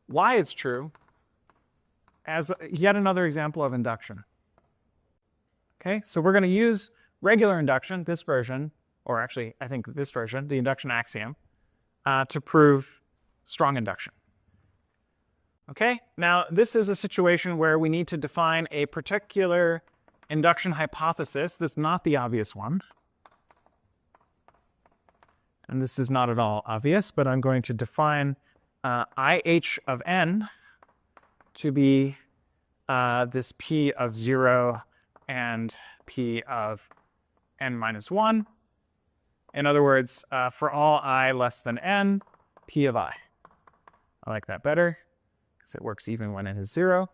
A: why it's true as yet another example of induction. Okay, so we're going to use regular induction, this version, or actually I think this version, the induction axiom, to prove strong induction. Okay, now this is a situation where we need to define a particular induction hypothesis that's not the obvious one. And this is not at all obvious, but I'm going to define IH of n to be this p of 0 and p of n minus 1. In other words, for all I less than n, p of I. I like that better because it works even when n is 0,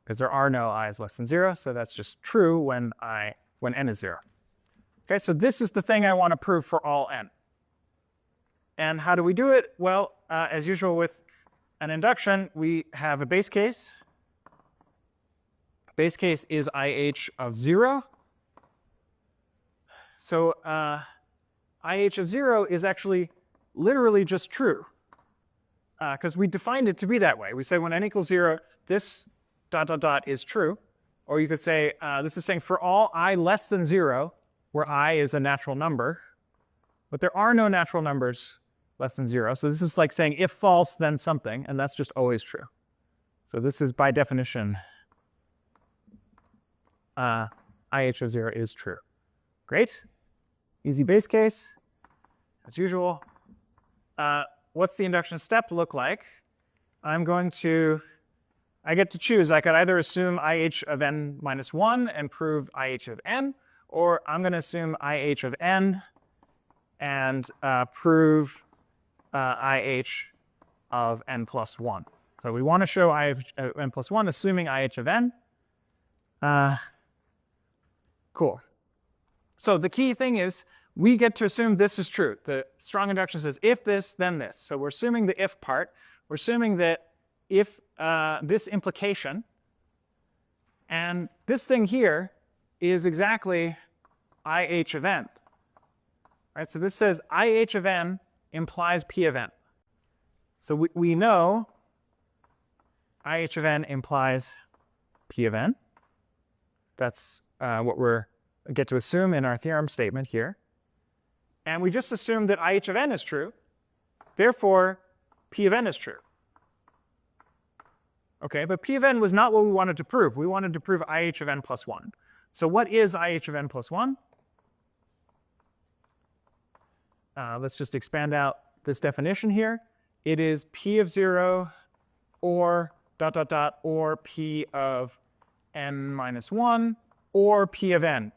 A: because there are no i's less than 0, so that's just true when n is 0. Okay, so this is the thing I want to prove for all n. And how do we do it? Well, as usual with an induction, we have a base case. Base case is IH of 0. So IH of 0 is actually literally just true, because we defined it to be that way. We say when n equals 0, this ... is true. Or you could say, this is saying for all I less than 0, where I is a natural number, but there are no natural numbers less than 0. So this is like saying if false, then something, and that's just always true. So this is, by definition, IH of 0 is true. Great. Easy base case, as usual. What's the induction step look like? I get to choose. I could either assume IH of n minus 1 and prove IH of n, or I'm going to assume IH of n and prove IH of n plus 1. So we want to show IH of n plus 1, assuming IH of n. Cool. So the key thing is we get to assume this is true. The strong induction says if this, then this. So we're assuming the if part. We're assuming that if this implication and this thing here is exactly IH of n. Right? So this says IH of n implies P of n. So we know IH of n implies P of n. That's what we get to assume in our theorem statement here. And we just assume that IH of n is true. Therefore, P of n is true. Okay, but P of n was not what we wanted to prove. We wanted to prove IH of n plus 1. So what is IH of n plus 1? Let's just expand out this definition here. It is P of 0 or ... or P of n minus 1 or P of n.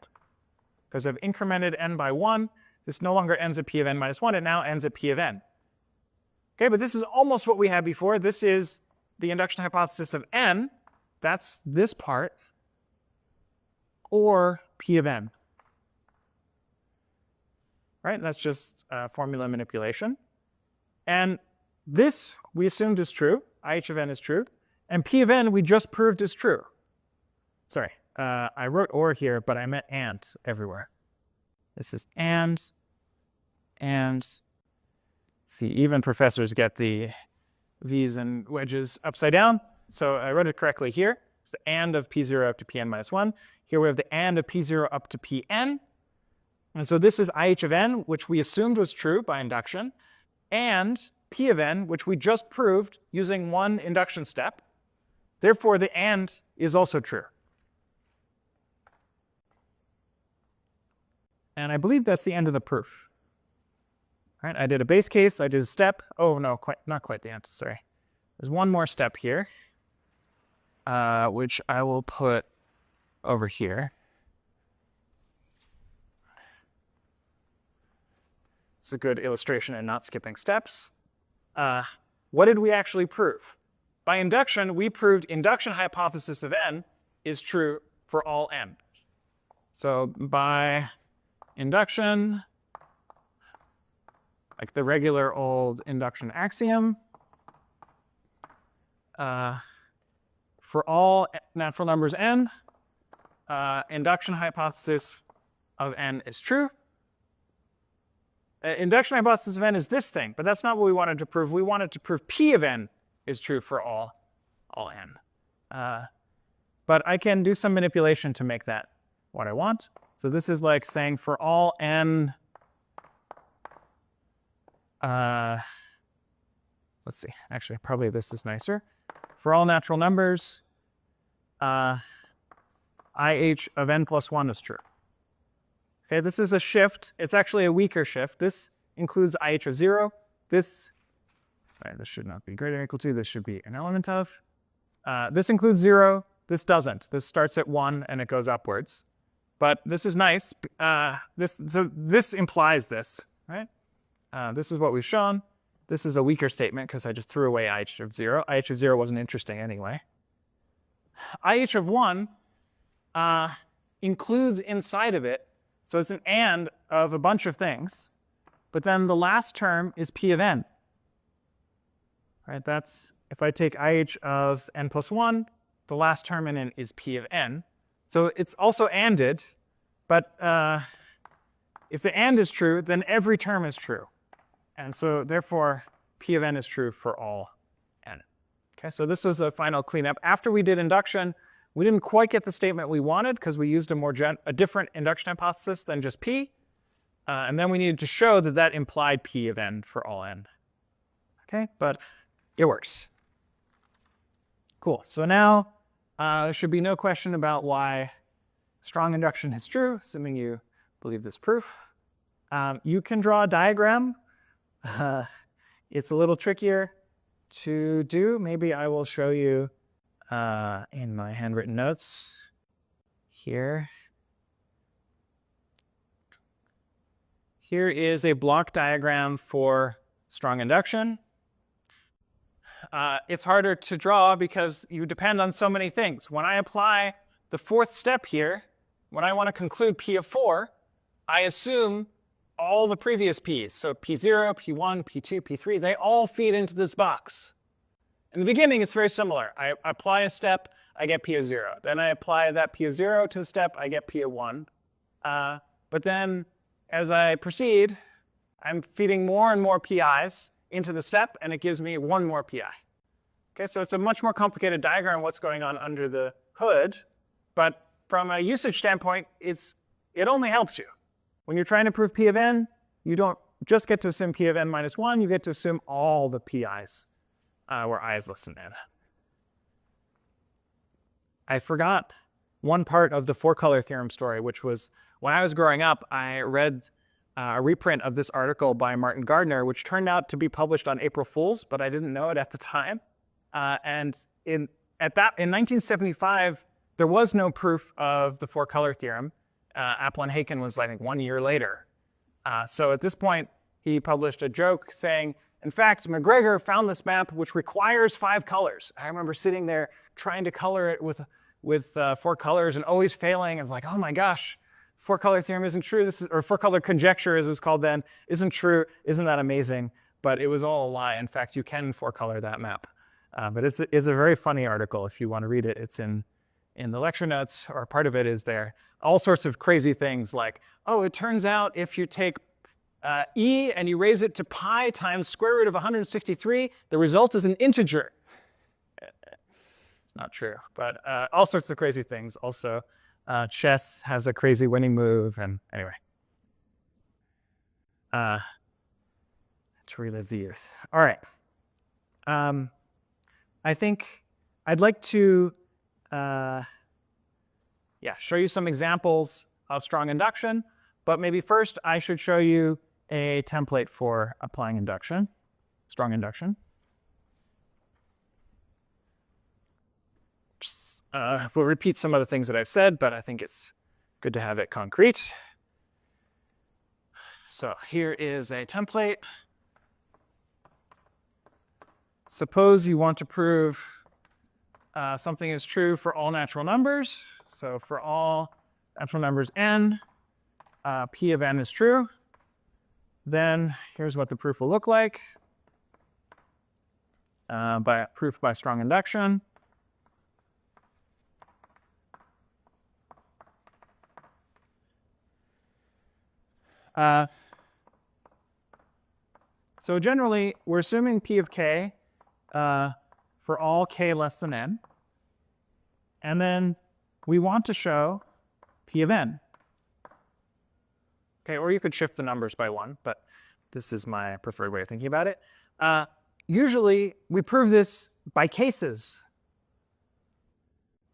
A: Because I've incremented n by 1, this no longer ends at P of n minus 1, it now ends at P of n. Okay, but this is almost what we had before. This is the induction hypothesis of n, that's this part, or P of n. Right, that's just formula manipulation. And this we assumed is true, IH of n is true, and P of n we just proved is true. Sorry, I wrote or here, but I meant and everywhere. This is and. See, even professors get the V's and wedges upside down. So I wrote it correctly here. It's the and of P0 up to Pn minus 1. Here we have the and of P0 up to Pn. And so this is IH of n, which we assumed was true by induction, and P of n, which we just proved using one induction step. Therefore, the and is also true. And I believe that's the end of the proof. All right, I did a base case, I did a step. Oh, no, not quite the end, sorry. There's one more step here, which I will put over here. It's a good illustration in not skipping steps. What did we actually prove? By induction, we proved induction hypothesis of n is true for all n. So by induction, like the regular old induction axiom, for all natural numbers n, induction hypothesis of n is true. Induction hypothesis of n is this thing, but that's not what we wanted to prove. We wanted to prove P of n is true for all n. But I can do some manipulation to make that what I want. So this is like saying for all n, let's see, actually, probably this is nicer. For all natural numbers, IH of n plus 1 is true. Okay, this is a shift. It's actually a weaker shift. This includes IH of 0. This should not be greater than or equal to. This should be an element of. This includes 0. This doesn't. This starts at 1 and it goes upwards. But this is nice. So this implies this, right? This is what we've shown. This is a weaker statement because I just threw away IH of 0. IH of 0 wasn't interesting anyway. IH of 1 includes inside of it So it's an and of a bunch of things. But then the last term is p of n. Right? That's, if I take IH of n plus 1, the last term in it is p of n. So it's also anded, but if the and is true, then every term is true. And so therefore, p of n is true for all n. Okay, so this was a final cleanup. After we did induction, we didn't quite get the statement we wanted because we used a different induction hypothesis than just p. And then we needed to show that that implied p of n for all n. Okay, but it works. Cool. So now there should be no question about why strong induction is true, assuming you believe this proof. You can draw a diagram. It's a little trickier to do. Maybe I will show you in my handwritten notes here. Here is a block diagram for strong induction. It's harder to draw because you depend on so many things. When I apply the fourth step here, when I want to conclude p of 4, I assume all the previous p's. So p0, p1, p2, p3, they all feed into this box. In the beginning, it's very similar. I apply a step, I get p of 0. Then I apply that p of 0 to a step, I get p of 1. But then, as I proceed, I'm feeding more and more pi's into the step, and it gives me one more pi. Okay, so it's a much more complicated diagram what's going on under the hood, but from a usage standpoint, it only helps you. When you're trying to prove p of n, you don't just get to assume p of n minus 1, you get to assume all the pi's where I is less than n. I forgot one part of the four-color theorem story, which was when I was growing up, I read a reprint of this article by Martin Gardner, which turned out to be published on April Fool's, but I didn't know it at the time. And in 1975, there was no proof of the four-color theorem. Appel and Haken was, I think, 1 year later. So at this point, he published a joke saying, in fact, McGregor found this map which requires 5 colors. I remember sitting there trying to color it with 4 colors and always failing. I was like, oh my gosh, four-color theorem isn't true. Or four-color conjecture, as it was called then, isn't true. Isn't that amazing? But it was all a lie. In fact, you can four-color that map. But it's a very funny article. If you want to read it, it's in the lecture notes, or part of it is there. All sorts of crazy things like, oh, it turns out if you take e and you raise it to pi times square root of 163, the result is an integer. It's not true, but all sorts of crazy things. Also, chess has a crazy winning move, and anyway. To relive the youth. All right. I think I'd like to show you some examples of strong induction, but maybe first I should show you a template for applying induction, strong induction. We'll repeat some of the things that I've said, but I think it's good to have it concrete. So here is a template. Suppose you want to prove something is true for all natural numbers. So for all natural numbers n, p of n is true. Then here's what the proof will look like. Proof by strong induction. So generally, we're assuming p of k for all k less than n. And then we want to show p of n. Okay, or you could shift the numbers by 1, but this is my preferred way of thinking about it. Usually, we prove this by cases,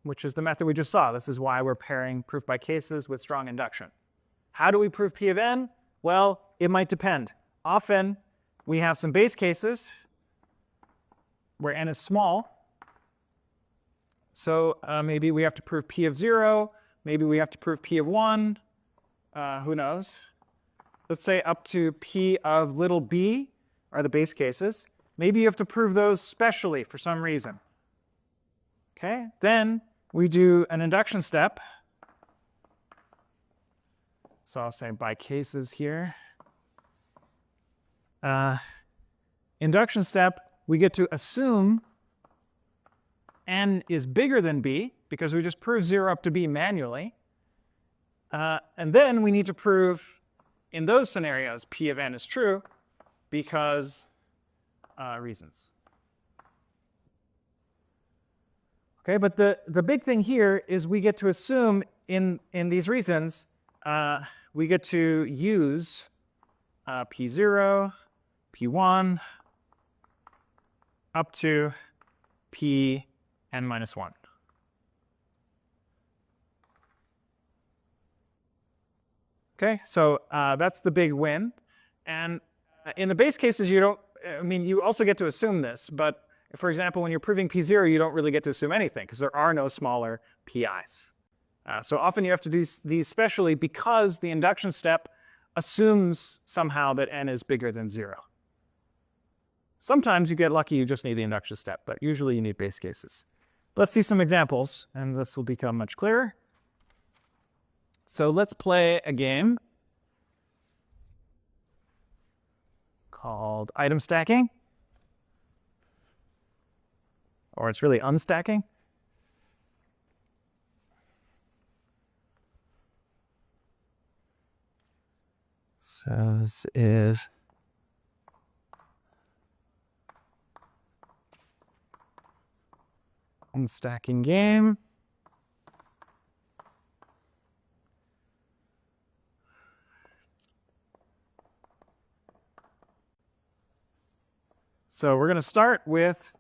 A: which is the method we just saw. This is why we're pairing proof by cases with strong induction. How do we prove p of n? Well, it might depend. Often, we have some base cases where n is small. So maybe we have to prove p of 0. Maybe we have to prove p of 1. Who knows? Let's say up to p of little b are the base cases. Maybe you have to prove those specially for some reason. Okay, then we do an induction step. So I'll say by cases here. Induction step, we get to assume n is bigger than b, because we just proved 0 up to b manually. And then we need to prove, in those scenarios, p of n is true, because reasons. Okay, but the big thing here is we get to assume in these reasons, we get to use p0, p1, up to p n minus 1. Okay, so that's the big win. And in the base cases, you don't, I mean, you also get to assume this, but for example, when you're proving p0, you don't really get to assume anything, because there are no smaller pi's. So often you have to do these specially because the induction step assumes somehow that n is bigger than 0. Sometimes you get lucky, you just need the induction step, but usually you need base cases. Let's see some examples, and this will become much clearer. So let's play a game called item stacking, or it's really unstacking. So this is unstacking game. So we're going to start with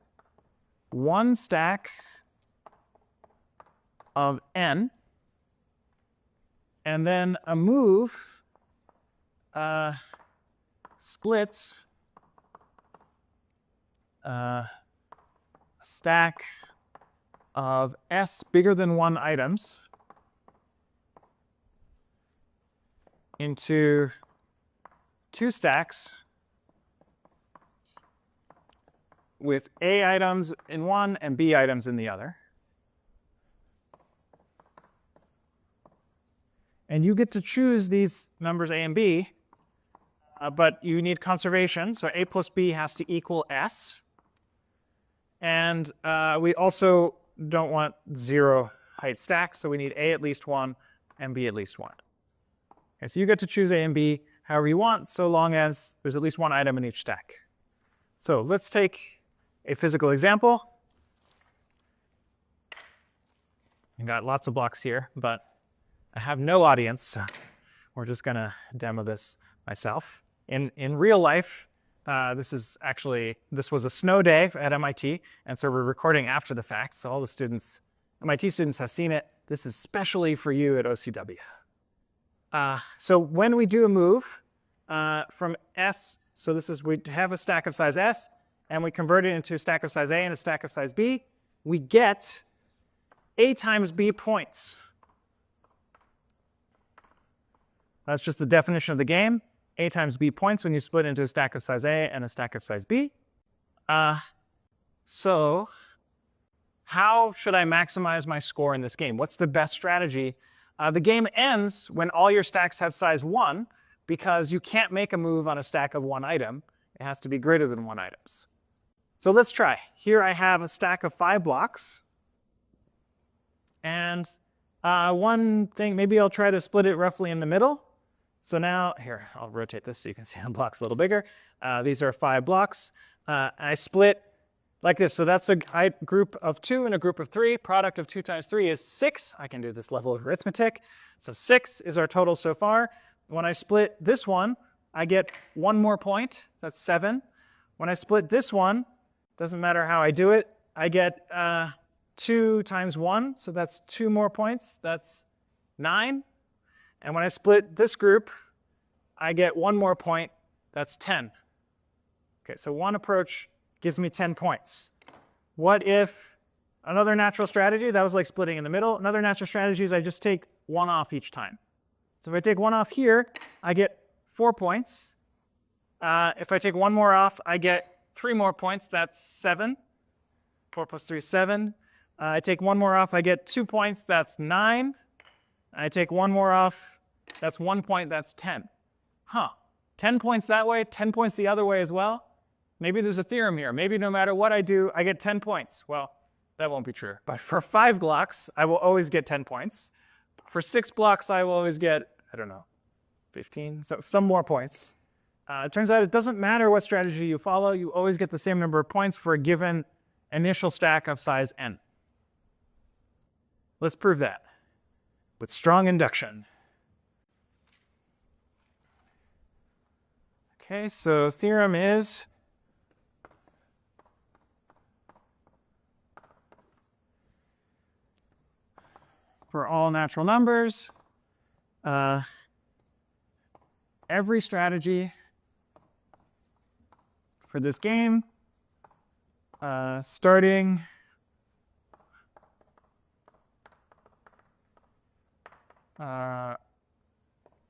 A: one stack of n, and then a move splits a stack of s bigger than 1 items into 2 stacks with a items in one and b items in the other. And you get to choose these numbers a and b, but you need conservation, so a plus b has to equal s. And we also don't want 0 height stacks, so we need a at least 1 and b at least 1. Okay, so you get to choose a and b however you want, so long as there's at least 1 item in each stack. So let's take a physical example. I've got lots of blocks here, but I have no audience, so we're just going to demo this myself. In real life, this was a snow day at MIT, and so we're recording after the fact, so all the students, MIT students, have seen it. This is specially for you at OCW. So when we do a move from S, so this is, we have a stack of size S, and we convert it into a stack of size A and a stack of size B, we get A times B points. That's just the definition of the game. A times B points when you split into a stack of size A and a stack of size B. So how should I maximize my score in this game? What's the best strategy? The game ends when all your stacks have size 1, because you can't make a move on a stack of 1 item. It has to be greater than 1 items. So let's try. Here I have a stack of 5 blocks. And one thing, maybe I'll try to split it roughly in the middle. So now, here, I'll rotate this so you can see the block's a little bigger. These are 5 blocks. I split like this. So that's a group of 2 and a group of 3. Product of 2 times 3 is 6. I can do this level of arithmetic. So 6 is our total so far. When I split this one, I get 1 more point. That's 7. When I split this one, doesn't matter how I do it, I get 2 times 1. So that's 2 more points. That's 9. And when I split this group, I get 1 more point. That's 10. Okay, so one approach gives me 10 points. What if another natural strategy, that was like splitting in the middle. Another natural strategy is I just take 1 off each time. So if I take 1 off here, I get 4 points. If I take 1 more off, I get 3 more points. That's 7. 4 plus 3 is 7. I take 1 more off, I get 2 points. That's 9. I take 1 more off, That's 1 point, that's 10. Huh, 10 points that way, 10 points the other way as well? Maybe there's a theorem here. Maybe no matter what I do, I get 10 points. Well, that won't be true. But for 5 blocks, I will always get 10 points. For 6 blocks, I will always get, I don't know, 15, so some more points. It turns out it doesn't matter what strategy you follow, you always get the same number of points for a given initial stack of size n. Let's prove that with strong induction. Okay, so theorem is for all natural numbers, every strategy for this game, starting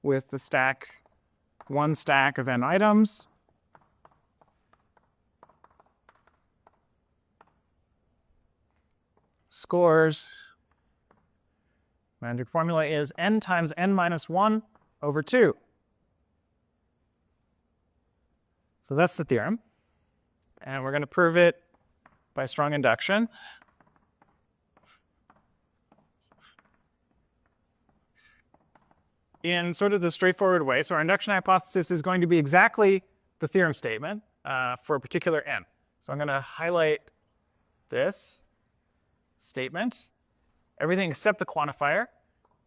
A: with the stack, one stack of n items, scores. Magic formula is n times n minus 1 over 2. So that's the theorem. And we're going to prove it by strong induction. In sort of the straightforward way. So our induction hypothesis is going to be exactly the theorem statement for a particular n. So I'm going to highlight this statement, everything except the quantifier,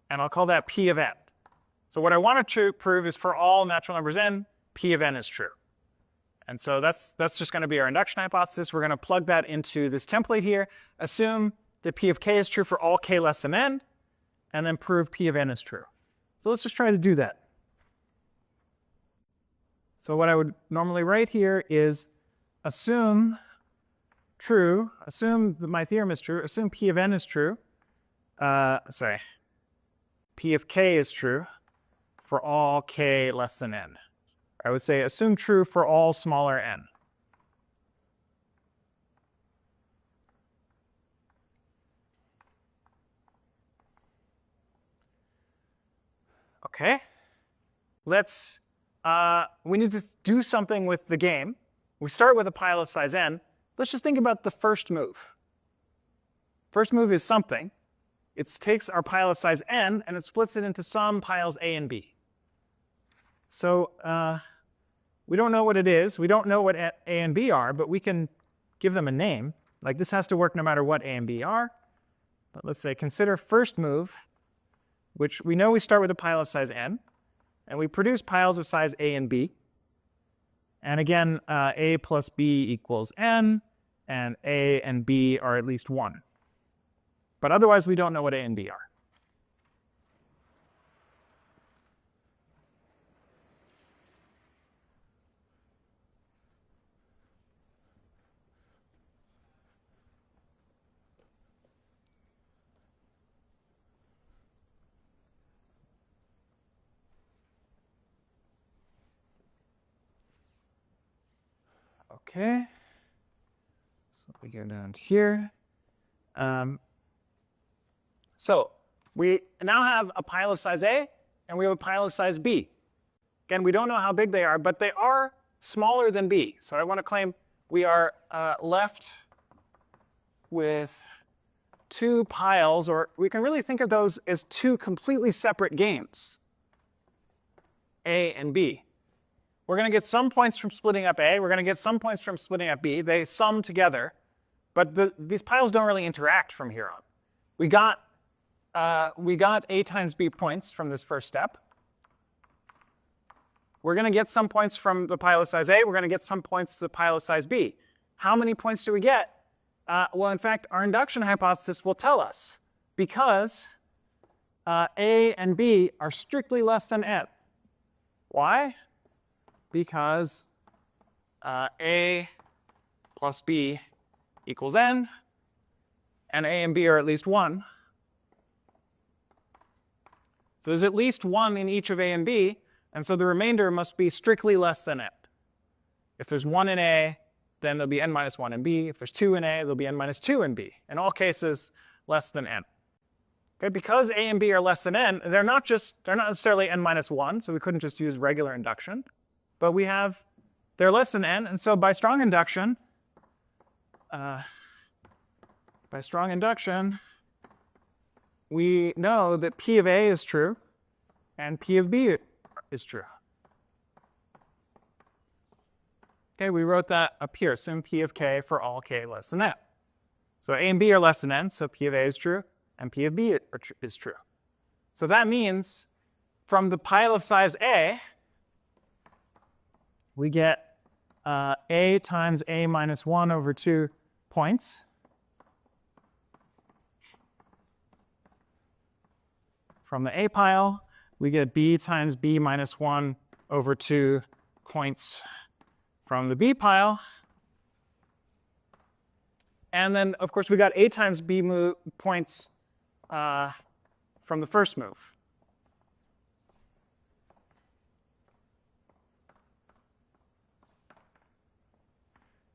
A: and I'll call that p of n. So what I want to prove is for all natural numbers n, p of n is true. And so that's just going to be our induction hypothesis. We're going to plug that into this template here, assume that p of k is true for all k less than n, and then prove p of n is true. So let's just try to do that. So what I would normally write here is assume true, assume that my theorem is true, assume p of n is true, p of k is true for all k less than n. I would say assume true for all smaller n. Okay, we need to do something with the game. We start with a pile of size n. Let's just think about the first move. First move is something. It takes our pile of size n and it splits it into some piles a and b. So we don't know what it is. We don't know what a and b are, but we can give them a name. Like this has to work no matter what a and b are. But let's say consider first move, which we know we start with a pile of size n, and we produce piles of size a and b. And again, a plus b equals n, and a and b are at least 1. But otherwise, we don't know what a and b are. Okay, so we go down to here. So we now have a pile of size A and we have a pile of size B. Again, we don't know how big they are, but they are smaller than B. So I want to claim we are left with 2 piles, or we can really think of those as 2 completely separate games, A and B. We're going to get some points from splitting up A. We're going to get some points from splitting up B. They sum together. But these piles don't really interact from here on. We got A times B points from this first step. We're going to get some points from the pile of size A. We're going to get some points to the pile of size B. How many points do we get? Well, in fact, our induction hypothesis will tell us, because A and B are strictly less than n. Why? Because A plus B equals n, and A and B are at least 1. So there's at least 1 in each of A and B, and so the remainder must be strictly less than n. If there's 1 in A, then there'll be n minus 1 in B. If there's 2 in A, there'll be n minus 2 in B. In all cases, less than n. Okay, because a and b are less than n, they're not necessarily n minus 1, so we couldn't just use regular induction. But they're less than n, and so by strong induction, we know that P of A is true and P of B is true. Okay, we wrote that up here. Assume P of K for all K less than n. So A and B are less than n, so P of A is true and P of B is true. So that means from the pile of size A, we get A times A minus 1 over 2 points. From the A pile, we get B times B minus 1 over 2 points from the B pile. And then, of course, we got A times B points from the first move.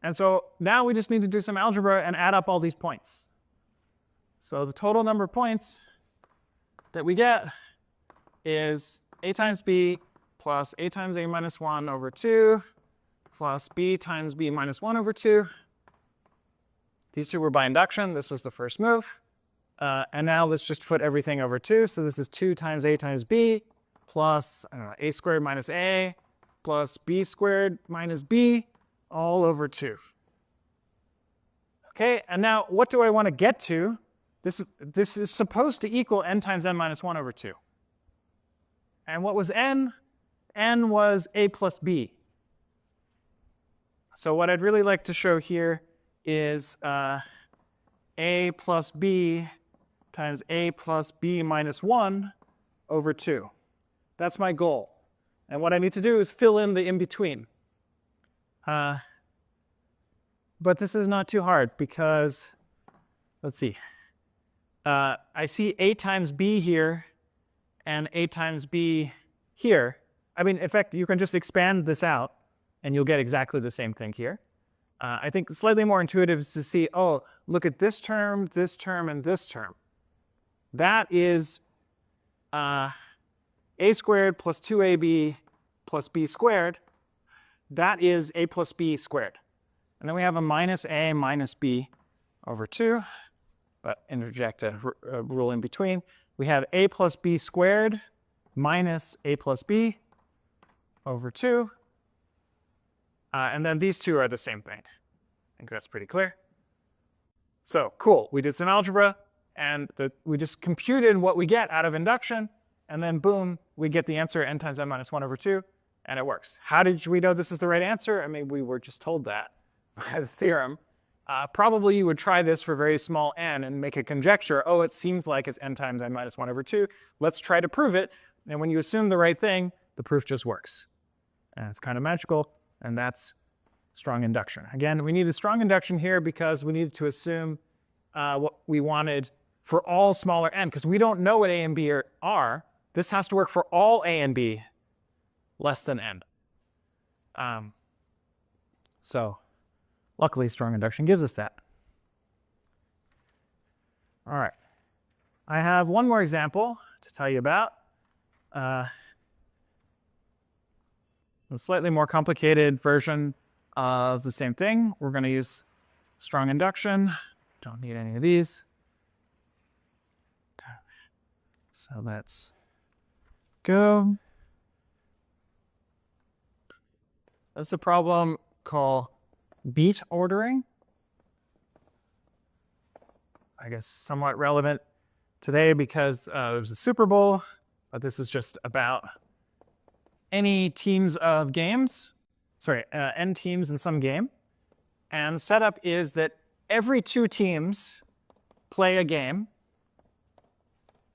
A: And so now we just need to do some algebra and add up all these points. So the total number of points that we get is A times B plus A times A minus 1 over 2 plus B times B minus 1 over 2. These two were by induction. This was the first move. And now let's just put everything over 2. So this is 2 times A times B plus A squared minus A plus B squared minus B all over 2. Okay, and now what do I want to get to? This is supposed to equal n times n minus 1 over 2. And what was n? N was A plus B. So what I'd really like to show here is A plus B times A plus B minus 1 over 2. That's my goal. And what I need to do is fill in the in-between. But this is not too hard because, let's see. I see A times B here and A times B here. I mean, in fact, you can just expand this out and you'll get exactly the same thing here. I think slightly more intuitive is to see, oh, look at this term, and this term. That is A squared plus 2AB plus B squared. That is A plus B squared. And then we have a minus A minus B over 2. But interject a rule in between. We have A plus B squared minus A plus B over 2. And then these two are the same thing. I think that's pretty clear. So cool, we did some algebra, and we just computed what we get out of induction, and then boom, we get the answer n times n minus 1 over 2, and it works. How did we know this is the right answer? I mean, we were just told that by the theorem. Probably you would try this for very small n and make a conjecture. Oh, it seems like it's n times n minus 1 over 2. Let's try to prove it. And when you assume the right thing, the proof just works. And it's kind of magical, and that's strong induction. Again, we need a strong induction here because we needed to assume what we wanted for all smaller n, because we don't know what A and B are. This has to work for all A and B less than n. So luckily, strong induction gives us that. All right. I have one more example to tell you about. A slightly more complicated version of the same thing. We're going to use strong induction. Don't need any of these. So let's go. That's a problem called beat ordering. I guess somewhat relevant today because there's a Super Bowl, but this is just about any teams of games. N teams in some game. And the setup is that every 2 teams play a game,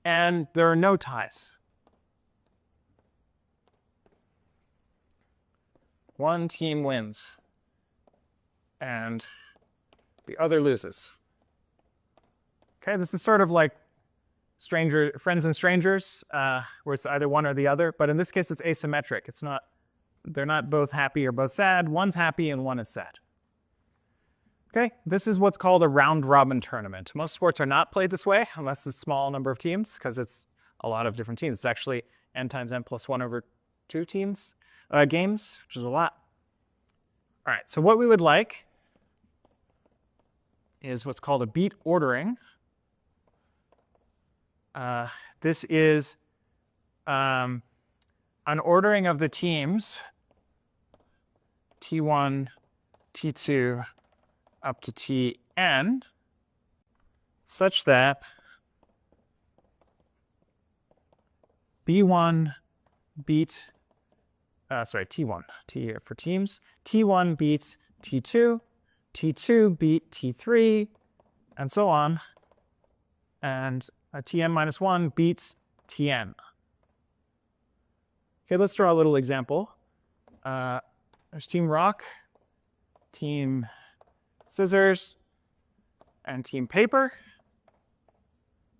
A: and there are no ties. One team wins, and the other loses. Okay, this is sort of like friends and strangers, where it's either one or the other, but in this case it's asymmetric. It's not, they're not both happy or both sad. One's happy and one is sad. Okay, this is what's called a round-robin tournament. Most sports are not played this way unless it's a small number of teams, because it's a lot of different teams. It's actually n times n plus 1 over 2 games, which is a lot. All right, so what we would like is what's called a beat ordering. This is an ordering of the teams, T1, T2, up to Tn, such that B1 beat, T1, T for teams, T1 beats T2, T2 beat T3, and so on, and Tn minus 1 beats Tn. Okay, let's draw a little example. There's Team Rock, Team Scissors, and Team Paper.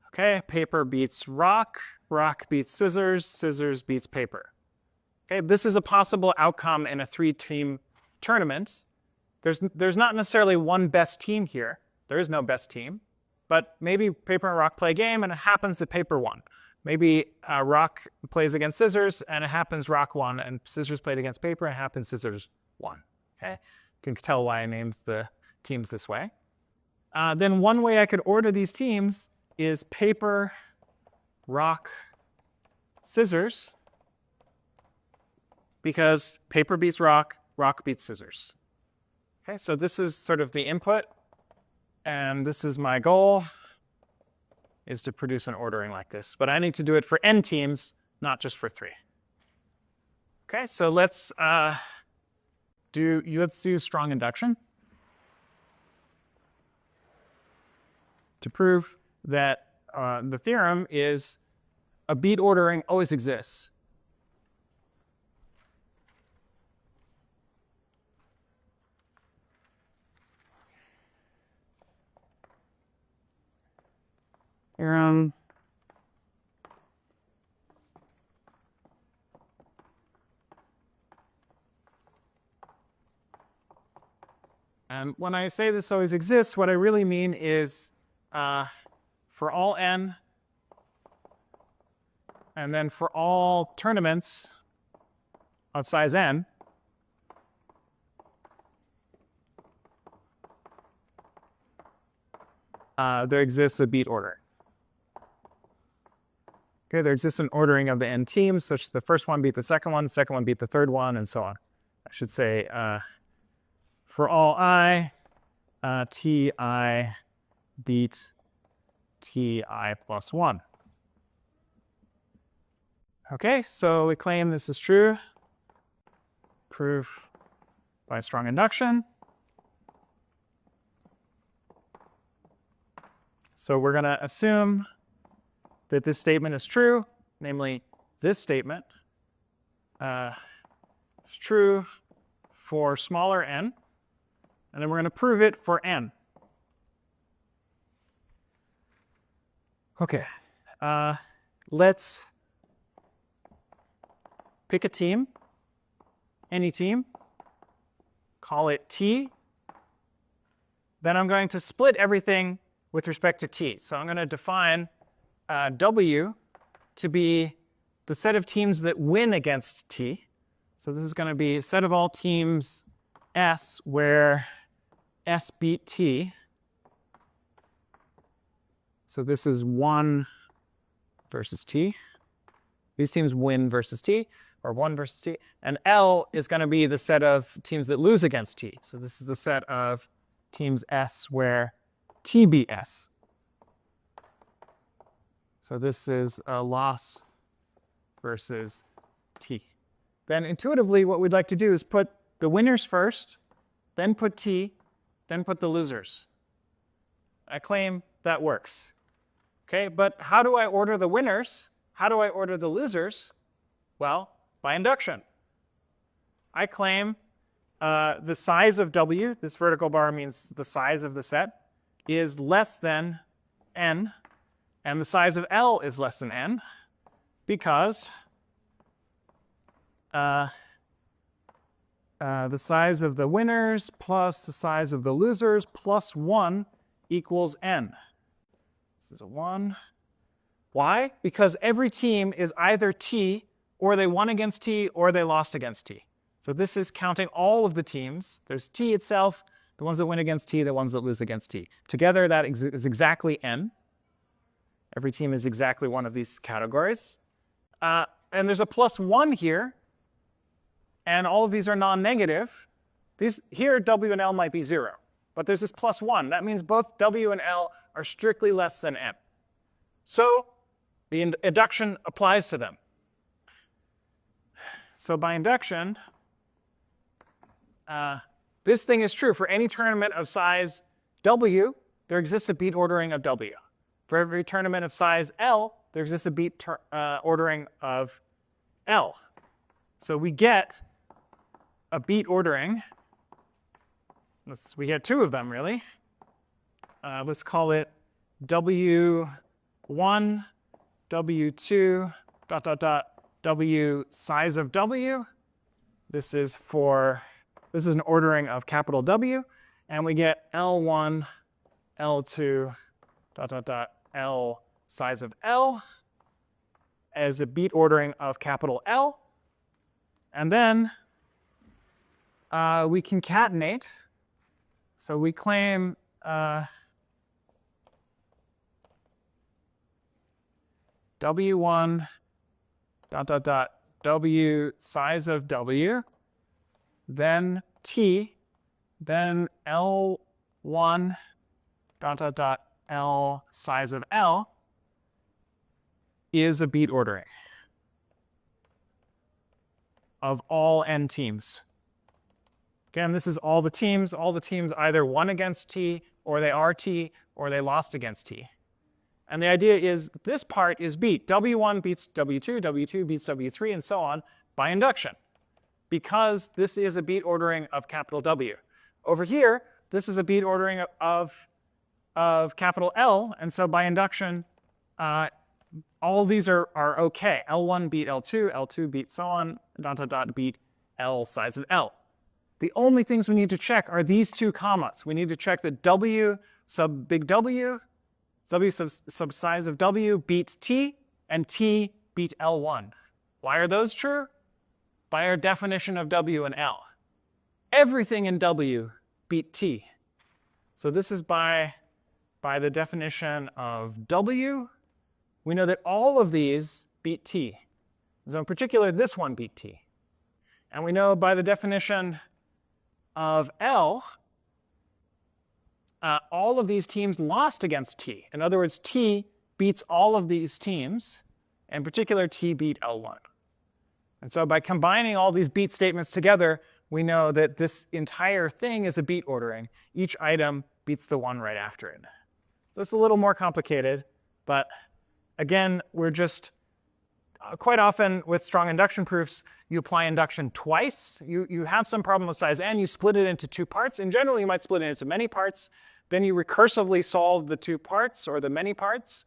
A: Okay, paper beats rock, rock beats scissors, scissors beats paper. Okay, this is a possible outcome in a 3-team tournament. There's not necessarily one best team here. There is no best team. But maybe paper and rock play a game, and it happens that paper won. Maybe rock plays against scissors, and it happens rock won, and scissors played against paper, and it happens scissors won. Okay, you can tell why I named the teams this way. Then one way I could order these teams is paper, rock, scissors, because paper beats rock, rock beats scissors. Okay, so this is sort of the input, and this is my goal, is to produce an ordering like this. But I need to do it for n teams, not just for 3. Okay, so let's do strong induction to prove that the theorem is a beat ordering always exists. Theorem and when I say this always exists, what I really mean is for all n, and then for all tournaments of size n, there exists a beat order. Okay, there exists an ordering of the n teams, such that the first one beat the second one beat the third one, and so on. I should say for all I, Ti beat Ti plus 1. Okay, so we claim this is true. Proof by strong induction. So we're going to assume that this statement is true, namely this statement is true for smaller n, and then we're going to prove it for n. Okay, let's pick a team, any team, call it T. Then I'm going to split everything with respect to T. So I'm going to define W to be the set of teams that win against T. So this is going to be a set of all teams S where S beat T. So this is 1 versus T. These teams win versus T, or 1 versus T. And L is going to be the set of teams that lose against T. So this is the set of teams S where T beat S. So this is a loss versus T. Then intuitively, what we'd like to do is put the winners first, then put T, then put the losers. I claim that works. Okay, but how do I order the winners? How do I order the losers? Well, by induction. I claim the size of W, this vertical bar means the size of the set, is less than n, and the size of L is less than n, because the size of the winners plus the size of the losers plus 1 equals n. This is a 1. Why? Because every team is either T, or they won against T, or they lost against T. So this is counting all of the teams. There's T itself, the ones that win against T, the ones that lose against T. Together, that is exactly n. Every team is exactly one of these categories. And there's a plus 1 here. And all of these are non-negative. Here, W and L might be 0. But there's this plus 1. That means both W and L are strictly less than n. So the induction applies to them. So by induction, this thing is true. For any tournament of size W, there exists a beat ordering of W. For every tournament of size L, there exists a beat ordering of L. So we get a beat ordering. We get 2 of them, really. Let's call it W1, W2, ... W size of W. This is an ordering of capital W. And we get L1, L2, ... L size of L as a beat ordering of capital L. And then we concatenate. So we claim W1, ... W size of W, then T, then L1, ... L size of L is a beat ordering of all n teams. Again, this is all the teams. All the teams either won against T, or they are T, or they lost against T. And the idea is this part is beat. W1 beats W2, W2 beats W3, and so on by induction, because this is a beat ordering of capital W. Over here, this is a beat ordering of capital L, and so by induction, all these are OK. L1 beat L2, L2 beat so on, ... beat L size of L. The only things we need to check are these 2 commas. We need to check that W sub big W, W sub size of W beats T, and T beat L1. Why are those true? By our definition of W and L. Everything in W beat T. So this is by the definition of W. We know that all of these beat T. So in particular, this one beat T. And we know by the definition of L, all of these teams lost against T. In other words, T beats all of these teams. In particular, T beat L1. And so by combining all these beat statements together, we know that this entire thing is a beat ordering. Each item beats the one right after it. So it's a little more complicated. But again, we're just quite often with strong induction proofs, you apply induction twice. You have some problem with size n, you split it into 2 parts. In general, you might split it into many parts. Then you recursively solve the 2 parts or the many parts.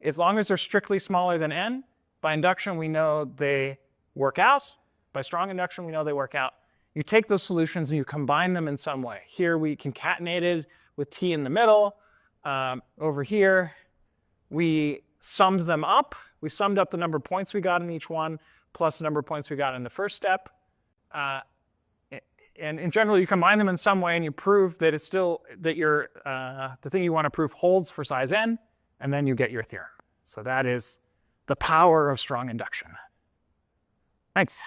A: As long as they're strictly smaller than n, by induction we know they work out. By strong induction we know they work out. You take those solutions and you combine them in some way. Here we concatenated with T in the middle. Over here we summed them up. We summed up the number of points we got in each one plus the number of points we got in the first step. And in general, you combine them in some way and you prove that it's still that the thing you want to prove holds for size n, and then you get your theorem. So that is the power of strong induction. Thanks.